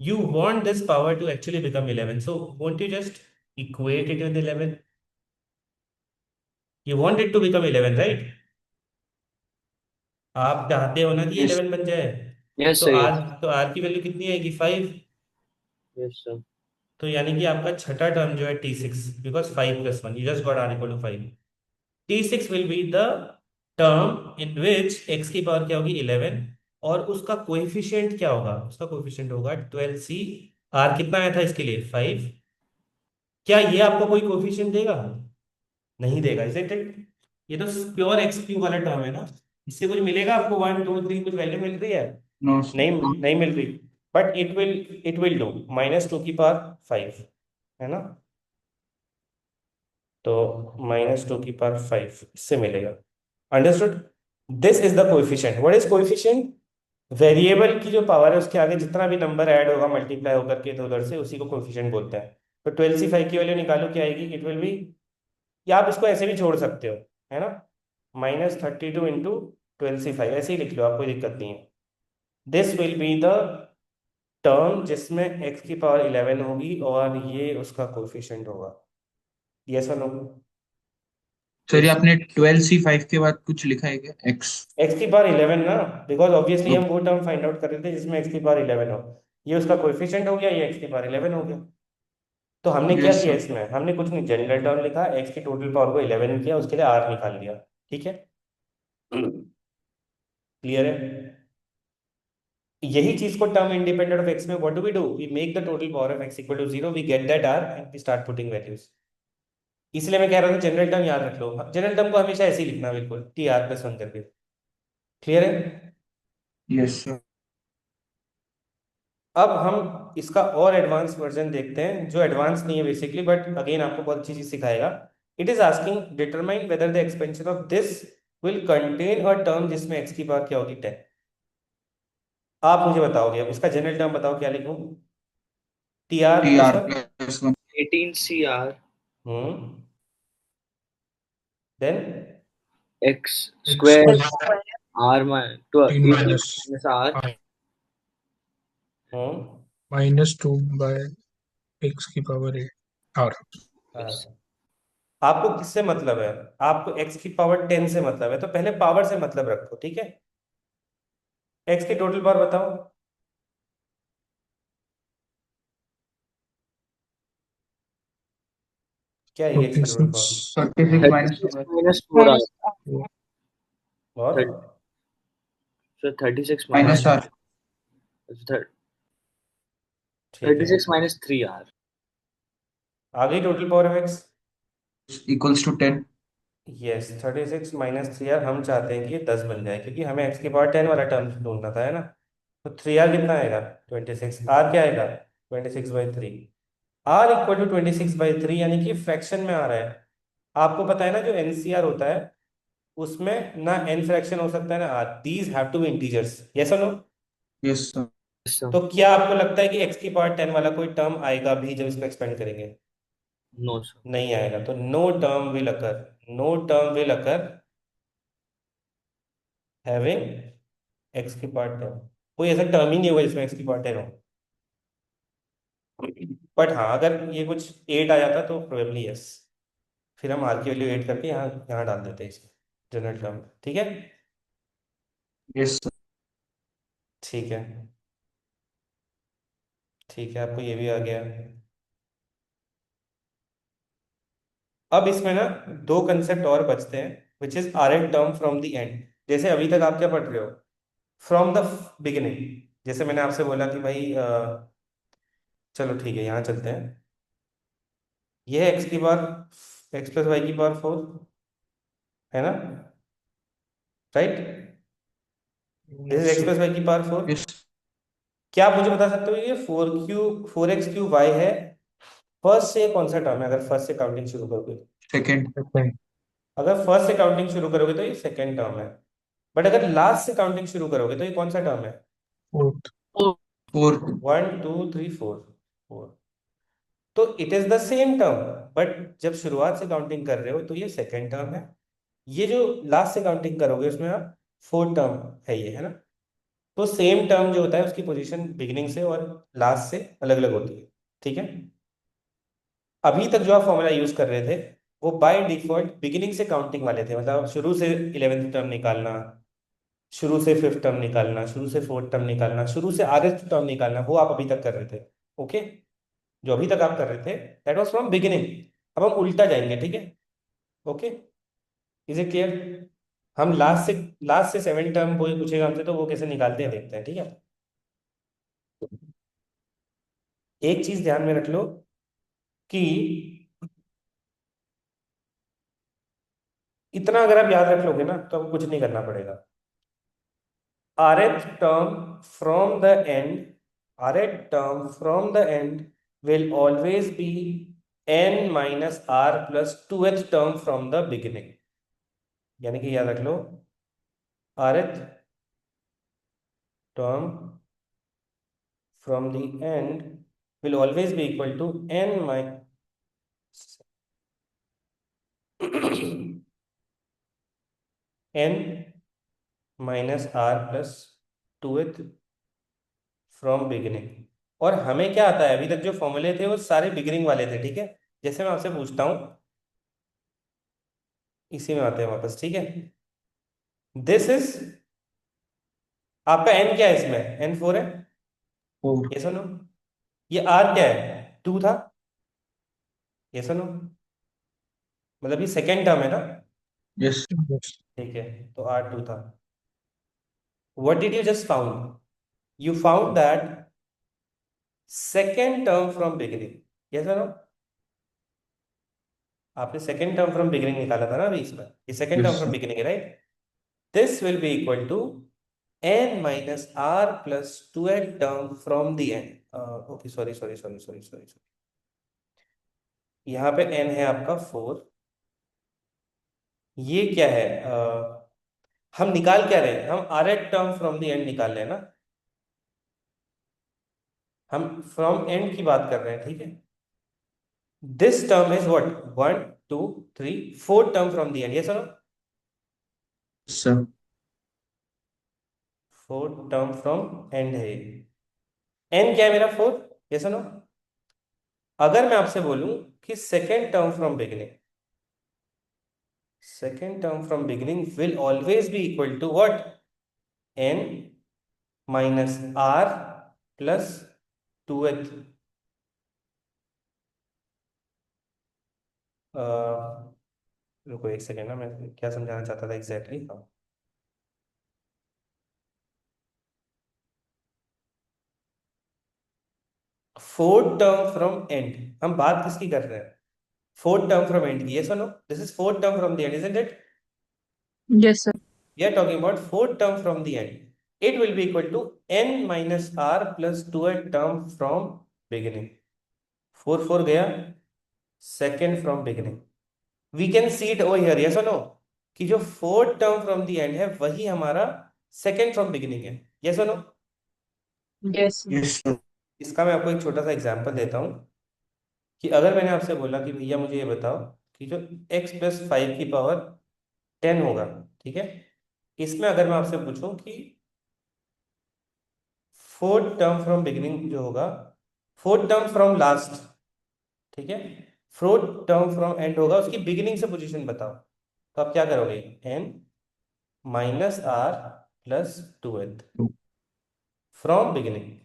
You want this power to actually become 11, so won't you just equate it with 11? You want it to become 11, right? आप चाहते हो ना कि यस 11 बन जाए। Yes, तो sir. R, Yes. तो आर की वैल्यू कितनी आएगी, 5। Yes, sir. तो यानी कि आपका छठा टर्म जो है T6, because 5+1 you just got R = 5। T6 will be the term in which x की पावर क्या होगी, 11, और उसका कोएफिशिएंट क्या होगा, उसका कोएफिशिएंट होगा 12c। आर कितना आया था इसके लिए, 5। क्या ये आपको कोई कोएफिशिएंट देगा, नहीं देगा, इजंट इट। ये तो प्योर एक्स क्यूब वाला टर्म है ना, इससे कुछ मिलेगा आपको, 1 2 3 कुछ वैल्यू मिल रही है, नो नहीं नहीं मिल रही। बट इट विल डू -2 की पावर 5, है ना। तो -2 की पावर 5 इससे मिलेगा। Understood? This is the coefficient. What is coefficient, variable की जो पावर है उसके आगे जितना भी नंबर ऐड होगा मल्टीप्लाई होकर के इधर उधर से, उसी को कोएफिशिएंट बोलते हैं। तो 12c5 की वैल्यू निकालो, क्या आएगी, इट विल बी, या आप इसको ऐसे भी छोड़ सकते हो, है ना, -32 इंटू 12c5 ऐसे ही लिख लो, आप कोई दिक्कत नहीं है। This will be the term जिसमें x की पावर 11 होगी और ये उसका कोएफिशिएंट होगा। यस और नो? सर ये आपने 12C5 के बाद कुछ लिखा है क्या? x एक्स की पावर 11 ना, बिकॉज ऑब्वियसली हम वो टर्म फाइंड आउट कर रहे थे जिसमें एक्स की पावर 11 हो। ये उसका कोएफिशिएंट हो गया, ये एक्स की पावर 11 हो गया। तो हमने क्या यस किया सर। इसमें, हमने कुछ नहीं, जनरल टर्म लिखा, एक्स की टोटल पावर को 11 किया, उसके लिए आर निकाल लिया। ठीक है, क्लियर है? यही चीज को टर्म इंडिपेंडेंट ऑफ एक्स में what do we do, we make the total power of x equal to 0, we get that r and we start putting values. इसलिए मैं कह रहा था जनरल टर्म याद रख लो, जनरल टर्म को हमेशा ऐसे ही लिखना, बिल्कुल टी आर प्लस 1 करके। क्लियर है? Yes sir. अब हम इसका और एडवांस वर्जन देखते हैं, जो एडवांस नहीं है बेसिकली, बट अगेन आपको बहुत अच्छी चीज सिखाएगा। It is asking determine whether the expansion of this will contain a term जिसमें एक्स की पावर क्या होगी, 10। आप मुझे बताओगे, अब इसका जनरल टर्म बताओ क्या लिखूं, T r T plus r 1। Plus 1 18CR देन X x square square R minus 12 18 18 minus minus R minus 2 by x की पावर 8 आर। yes. आपको किससे मतलब है, आपको एक्स की पावर 10 से मतलब है, तो पहले पावर से मतलब रखो, ठीक है? एक्स की टोटल पावर बताओ क्या है एक्स की total 46 power. 36 minus 36 2 minus 4R. minus और So 36 minus minus r thir- ठीक है, 36 minus 3R. आ गई total power of x. Equals to 10। Yes, 36 - 3r, हम चाहते हैं कि ये 10 बन जाए, क्योंकि हमें एक्स की पावर 10 वाला टर्म ढूंढना था, है ना? तो 3r कितना आएगा, 26। आर क्या आएगा, 26/3। आर इक्वल टू 26/3, यानी कि फ्रैक्शन में आ रहा है। आपको पता है ना, जो एनसीआर होता है उसमें ना एन फ्रैक्शन हो सकता है ना R, these have to be integers, yes और no? Yes sir. Yes, sir. तो क्या आपको लगता है कि एक्स की पावर 10 वाला कोई टर्म आएगा भी जब इसको एक्सपेंड करेंगे? No, sir. नहीं आएगा, तो no term will occur, no term will occur having x की पावर 10। कोई ऐसा टर्म ही नहीं होगा जिसमें एक्स की पावर 10 हो। बट हाँ, अगर ये कुछ 8 आ जाता तो प्रोबेबली यस, फिर हम आर की वैल्यू 8 करके यहाँ यहाँ डाल देते हैं इसको जनरल टर्म। ठीक है, यस सर। ठीक है, ठीक है, आपको ये भी आ गया। अब इसमें ना दो कंसेप्ट और बचते हैं, which is r n term from the end. जैसे अभी तक आप क्या पढ़ रहे हो, फ्रॉम द बिगिनिंग। जैसे मैंने आपसे बोला कि भाई चलो ठीक है, यहाँ चलते हैं। यह है एक्स की पावर, एक्स प्लस वाई की पावर 4, है ना? Right, this is x plus y की पावर 4। यस क्या आप मुझे बता सकते हो ये 4x³ y है, फर्स्ट से कौन सा टर्म है, अगर फर्स्ट से काउंटिंग शुरू करोगे? सेकंड। अगर फर्स्ट से काउंटिंग शुरू करोगे तो ये सेकेंड टर्म है, बट अगर लास्ट से काउंटिंग शुरू करोगे तो ये कौन सा टर्म है? फोर्थ। 4। 1 2 3 4, 4। तो it is the same term, but जब शुरुआत से काउंटिंग कर रहे हो तो ये सेकेंड टर्म है। ये जो लास्ट से काउंटिंग करोगे उसमें आप फोर्थ टर्म है ये, है ना? तो सेम टर्म जो होता है उसकी पोजीशन बिगिनिंग से और लास्ट से अलग अलग होती है। ठीक है, अभी तक जो आप फॉर्मूला यूज कर रहे थे वो बाय डिफॉल्ट बिगिनिंग से काउंटिंग वाले थे, मतलब शुरू से 11th टर्म निकालना, शुरू से फिफ्थ टर्म निकालना, शुरू से फोर्थ टर्म निकालना, शुरू से आरएथ टर्म निकालना, वो आप अभी तक कर रहे थे। ओके, जो अभी तक आप कर रहे थे दैट वाज फ्रॉम बिगिनिंग। अब हम उल्टा जाएंगे, ठीक है? Okay, is it clear? हम लास्ट से 7 टर्म कोई पूछेगा हमसे तो वो कैसे निकालते हैं देखते हैं, ठीक है? एक चीज ध्यान में रख लो कि इतना अगर आप याद रख लोगे ना तो आपको कुछ नहीं करना पड़ेगा। rth term from the end, rth term from the end will always be n minus r plus 2th term from the beginning। यानी कि याद रख लो, rth term from the end will always be equal to n minus n minus r plus 2th from beginning. और हमें क्या आता है, अभी तक जो फॉर्मूले थे वो सारे बिगिनिंग वाले थे, ठीक है? जैसे मैं आपसे पूछता हूं इसी में आते हैं वापस, ठीक है। दिस इज आपका n क्या है, इसमें n 4 है, 4। ये सुनो। ये r क्या है, 2 था, ये सुनो। मतलब ये सेकेंड टर्म है ना, यस। Yes. ठीक है। तो r 2 था। What did you just found? You found that second term from beginning, ये सुनो। आपने सेकेंड टर्म फ्रॉम बिगिनिंग निकाला था ना अभी इसमें, ये second term yes from sir. Beginning है, right. This will be equal to n minus r plus 2n term from the end. Okay, sorry. यहाँ पे n है आपका 4। ये क्या है, हम निकाल क्या रहे हैं, हम rth term from the and निकाल रहे हैं ना, हम फ्रॉम एंड की बात कर रहे हैं, ठीक है। This term is what, 1 2 3 4 term from the end, ये sir, sir 4 term from end है। n क्या है मेरा, 4, ये सुनो। अगर मैं आपसे बोलूं कि second term from beginning, second term from beginning will always be equal to what, n minus r plus 2th। रुको एक सेकेंड ना, मैं क्या समझाना चाहता था एग्जैक्टली, हाँ। फोर्थ टर्म फ्रॉम एंड, हम बात किसकी कर रहे हैं, फोर्थ टर्म फ्रॉम एंड की, ये सुनो। This is fourth term from the and, isn't it? Yes, sir. We are talking about fourth term from the end. It will be equal to n minus r plus 2th term from beginning। 4 4 गया, second from beginning। We can see it over here, yes और नो, कि जो fourth term from the end है वही हमारा सेकंड फ्रॉम बिगिनिंग है, यस और no. Yes, sir. Yes sir. इसका मैं आपको एक छोटा सा एग्जांपल देता हूँ कि अगर मैंने आपसे बोला कि भैया मुझे ये बताओ कि जो x प्लस 5 की पावर 10 होगा, ठीक है, इसमें अगर मैं आपसे पूछूं कि फोर्थ टर्म फ्रॉम बिगिनिंग जो होगा, फोर्थ टर्म फ्रॉम लास्ट, ठीक है, फोर्थ टर्म फ्रॉम एंड होगा, उसकी बिगिनिंग से पोजीशन बताओ, तो आप क्या करोगे, n minus r plus 2th from beginning.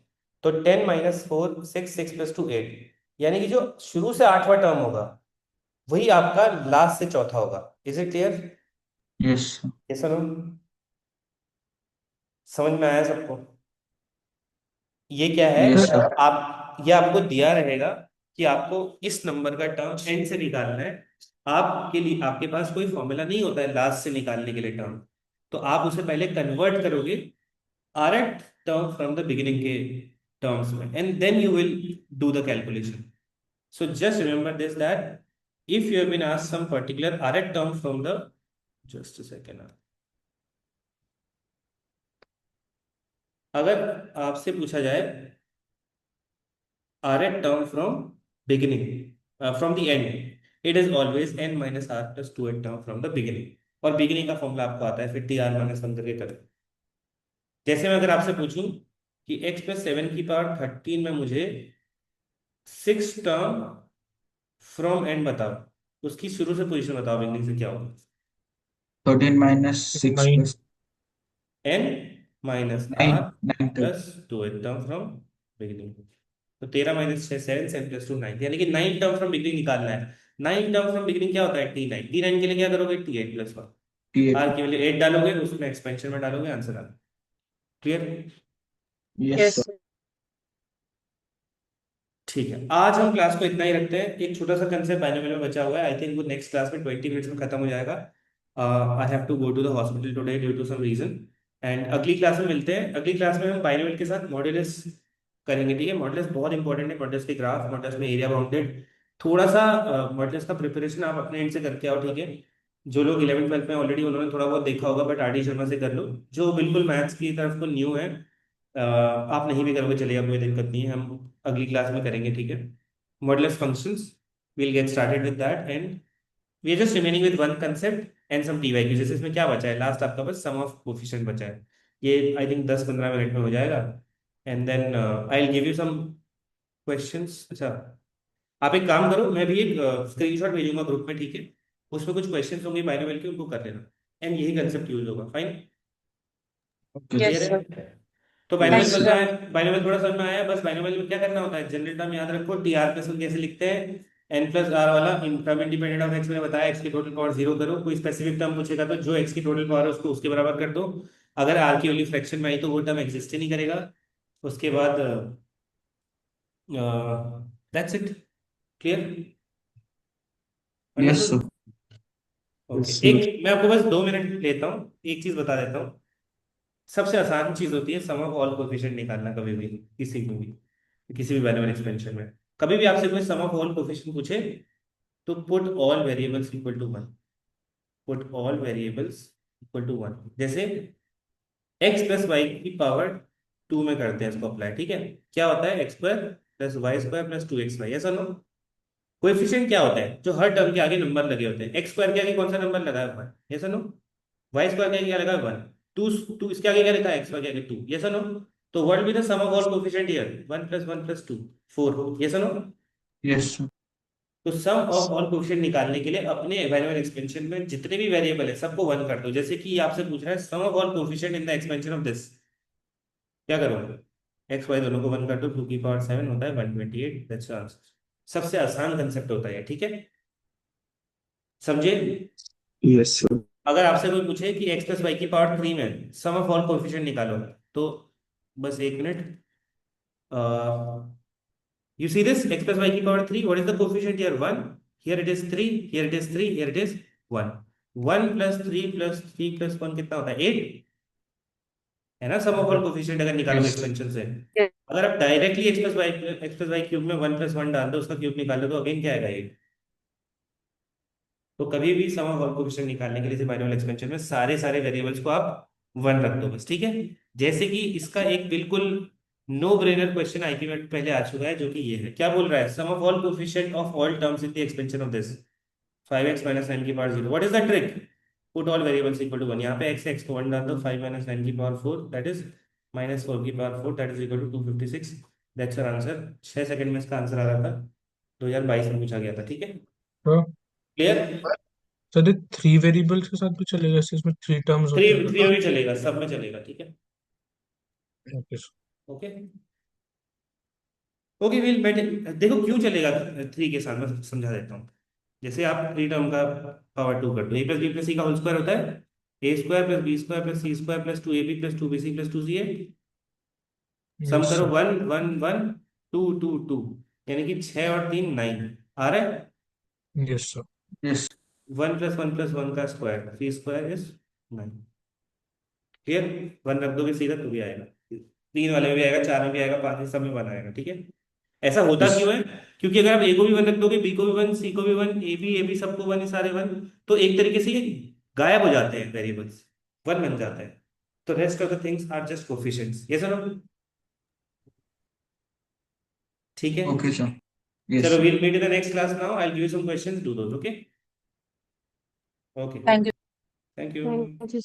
तो 10 माइनस 4 6 6 प्लस 2 8, यानी कि जो शुरू से 8वां टर्म होगा वही आपका लास्ट से चौथा होगा। Is it clear, yes sir. ये सुनो, समझ में आया सबको? ये क्या है, यस सर। आप, ये आपको दिया रहेगा कि आपको इस नंबर का टर्म एंड से निकालना है। आपके लिए, आपके पास कोई फॉर्मूला नहीं होता है लास्ट से निकालने के लिए टर्म, तो आप उसे पहले कन्वर्ट करोगे rth term from the beginning के terms में, and then you will do the calculation. So just remember this, that if you have been asked some particular rth term from the, just a second, अगर आपसे पूछा जाए rth term from beginning, from the end, it is always n minus r plus 2th term from the beginning। और beginning का फॉर्मूला आपको आता है, फिर टी आर माइनस वन करके करें। जैसे मैं अगर आपसे पूछूं कि x प्लस 7 की पावर 13 में मुझे 6 टर्म फ्रॉम एंड बताओ, उसकी शुरू से पोजीशन बताओ, बिगनिंग से क्या होगा, 13 minus 6 9. Plus n minus 9 r 9 तक। Plus 2 term from beginning. तो 13 माइनस 6 7 7 प्लस 2 9, यानी कि 9 टर्म फ्रॉम बिगिनिंग निकालना है। 9 टर्म फ्रॉम बिगिनिंग क्या होता है, T9। T9 के लिए क्या करोगे, T8 प्लस 1, T8। r की वैल्यू 8 डालोगे, उसमें एक्सपेंशन में डालोगे, आंसर आ गया। Clear, yes Yes, sir. sir. ठीक है। आज हम क्लास को इतना ही रखते हैं, एक छोटा सा कंसेप्ट बाइनोमियल में बचा हुआ है, आई थिंक वो नेक्स्ट क्लास में 20 मिनट्स में खत्म हो जाएगा। I have to go to the hospital today due to some reason, and अगली क्लास में मिलते हैं। अगली क्लास में हम बाइनोमियल के साथ मॉड्यूलस करेंगे, ठीक है। मॉड्यूलस बहुत इंपॉर्टेंट है, मॉड्यूलस के ग्राफ, मॉड्यूलस में एरिया बाउंडेड, थोड़ा सा मॉड्यूलस का प्रिपरेशन आप अपने एंड से करके आओ, ठीक है। जो लोग 11th 12th में ऑलरेडी उन्होंने थोड़ा बहुत देखा होगा, बट आर डी शर्मा से कर लो। जो बिल्कुल मैथ्स की तरफ को न्यू है, आप नहीं भी करोगे चलेगा, कोई दिक्कत नहीं है, हम अगली क्लास में करेंगे, ठीक है। Modulus functions, we'll get started with that, and we are just remaining with one concept and some TYQ। जैसे इसमें क्या बचा है, लास्ट आपका बस सम ऑफ कोफिशिएंट बचा है, ये आई थिंक 10-15 मिनट में हो जाएगा, and then I will give you some questions. अच्छा, आप एक काम करो, मैं भी एक स्क्रीनशॉट भेजूंगा ग्रुप में, ठीक है, उसमें कुछ क्वेश्चन होंगे बाइनोमियल के, उनको कर लेना, एंड यही कंसेप्ट यूज होगा। Fine, okay Yes, clear sir. है? तो बाइनोमियल Thank समझ you. में आया, बाइनोमियल थोड़ा समझ में आया। बस बाइनोमियल में क्या करना होता है, जनरल टर्म याद रखो, टी आर प्लस कैसे लिखते हैं, एन प्लस आर वाला टर्म इंडिपेंडेंट ऑफ एक्स, मैंने बताया एक्स की टोटल पावर 0 करो, कोई स्पेसिफिक टर्म पूछेगा तो जो एक्स की टोटल पावर है उसको उसके बराबर कर दो, अगर आर की वैल्यू फ्रैक्शन में आई तो वो टर्म एग्जिस्ट ही नहीं करेगा। उसके बाद that's it, clear, yes sir. Okay. Yes, एक मैं आपको बस 2 मिनट लेता हूँ, एक चीज बता देता हूँ। सबसे आसान चीज होती है सम ऑफ ऑल कोफिशिएंट निकालना, कभी भी किसी में भी, किसी भी बाइनोमियल एक्सपेंशन में। कभी भी आपसे कोई सम ऑफ ऑल कोफिशिएंट पूछे तो put all variables equal to 1, put all variables equal to 1। जैसे x प्लस वाई की पावर 2 में करते हैं इसको अप्लाई, ठीक है? क्या होता है x square plus y square plus 2xy, ऐसा नो। कोएफिशिएंट क्या होता है, जो हर टर्म के आगे नंबर लगे होते हैं। x स्क्वायर के आगे कौन सा नंबर लगा है 1, ऐसा नो। वाई स्क्वायर के आगे क्या लगा है 1, टू टू इसके आगे क्या लिखा है, x स्क्वायर के आगे 2, ऐसा नो। तो what will be the sum of all coefficient here, 1 plus 1 plus 2 4, ऐसा नो। Yes sir. तो सम ऑफ ऑल कोएफिशिएंट निकालने के लिए अपने इवैल्यूएट एक्सपेंशन में जितने भी वेरिएबल है सबको 1 कर दो। जैसे कि आपसे पूछ रहा है sum of all coefficient in the expansion of this, क्या करोगे, एक्स वाई दोनों को 1 कर दो, 2 की पावर 7 होता है 128, दैट्स आंसर। सबसे आसान कंसेप्ट होता है, ठीक है, समझे? yes, sir. अगर आपसे कोई पूछे कि x प्लस वाई की पावर 3 में सम ऑफ ऑल कोएफिशिएंट निकालो, तो बस 1 minute, you see this x plus y की power 3, what is the coefficient here, 1, here it is 3, here it is 3, here it is 1, 1 plus 3 plus 3 plus 1 कितना होता है 8, है ना? सम ऑफ ऑल कोएफिशिएंट अगर निकालोगे Yes. एक्सपेंशन से। Yes. अगर आप directly x plus y cube में 1 प्लस 1 डाल दो, उसका क्यूब निकालो, तो अगेन क्या आएगा 8। तो कभी भी सम ऑफ ऑल कोएफिशिएंट निकालने के लिए बाइनोमियल एक्सपेंशन में सारे वेरिएबल्स को आप 1 रख दो बस, ठीक है? जैसे कि इसका एक बिल्कुल नो ब्रेनर क्वेश्चन आईपी में पहले आ चुका है, जो कि ये है, क्या बोल रहा है, sum of all coefficient of all terms in the expansion of this 5x minus 9 की power 0, what is the trick, put all variables equal to 1। यहाँ पे x को 1 डाल दो, 5 माइनस 9 की पावर 4 दैट इज माइनस 4 की power 4 that is equal to 256, that's our answer. 6 second में इसका आंसर आ रहा था, 2022 में पूछा गया था, ठीक है, तो क्लियर? सर ये 3 वेरिएबल्स के साथ भी चलेगा, जैसे इसमें 3 टर्म्स थ्री होते हैं। थ्री में भी चलेगा, सब में चलेगा, ठीक है, okay sir. Okay okay will bet. देखो क्यों चलेगा 3 के साथ, मैं समझा देता हूँ। जैसे आप 3 टर्म का पावर 2 कर दो, A plus B plus C का होल स्क्वायर होता है A square plus B square plus C square plus 2ab plus 2bc plus 2ca। Sum yes करो सर। 1 1 1 2 2 2, यानी कि 6 और 3 9 आ रहा है। Yes sir. यस 1 प्लस 1 का स्क्वायर, 3 स्क्वायर इज 9, क्लियर? 1 रख दोगे सीधा तो भी आएगा, 3 वाले में भी आएगा, 4 में भी आएगा, 5 में, सब में 1 आएगा, ठीक है? ऐसा होता Yes. क्यों है? क्योंकि अगर आप ए को भी 1 रख दोगे, बी को भी 1, सी को भी 1, ए बी सबको 1, सारे 1, तो एक तरीके से ये गायब हो जाते हैं वेरिएबल्स, 1 बन जाता है। तो rest of the things are just coefficients, yes और नो? ठीक है, ओके सर। यस चलो we'll meet in the next class now. I'll give you some questions, do those, okay? Okay, Thank you. thank you. Thank you.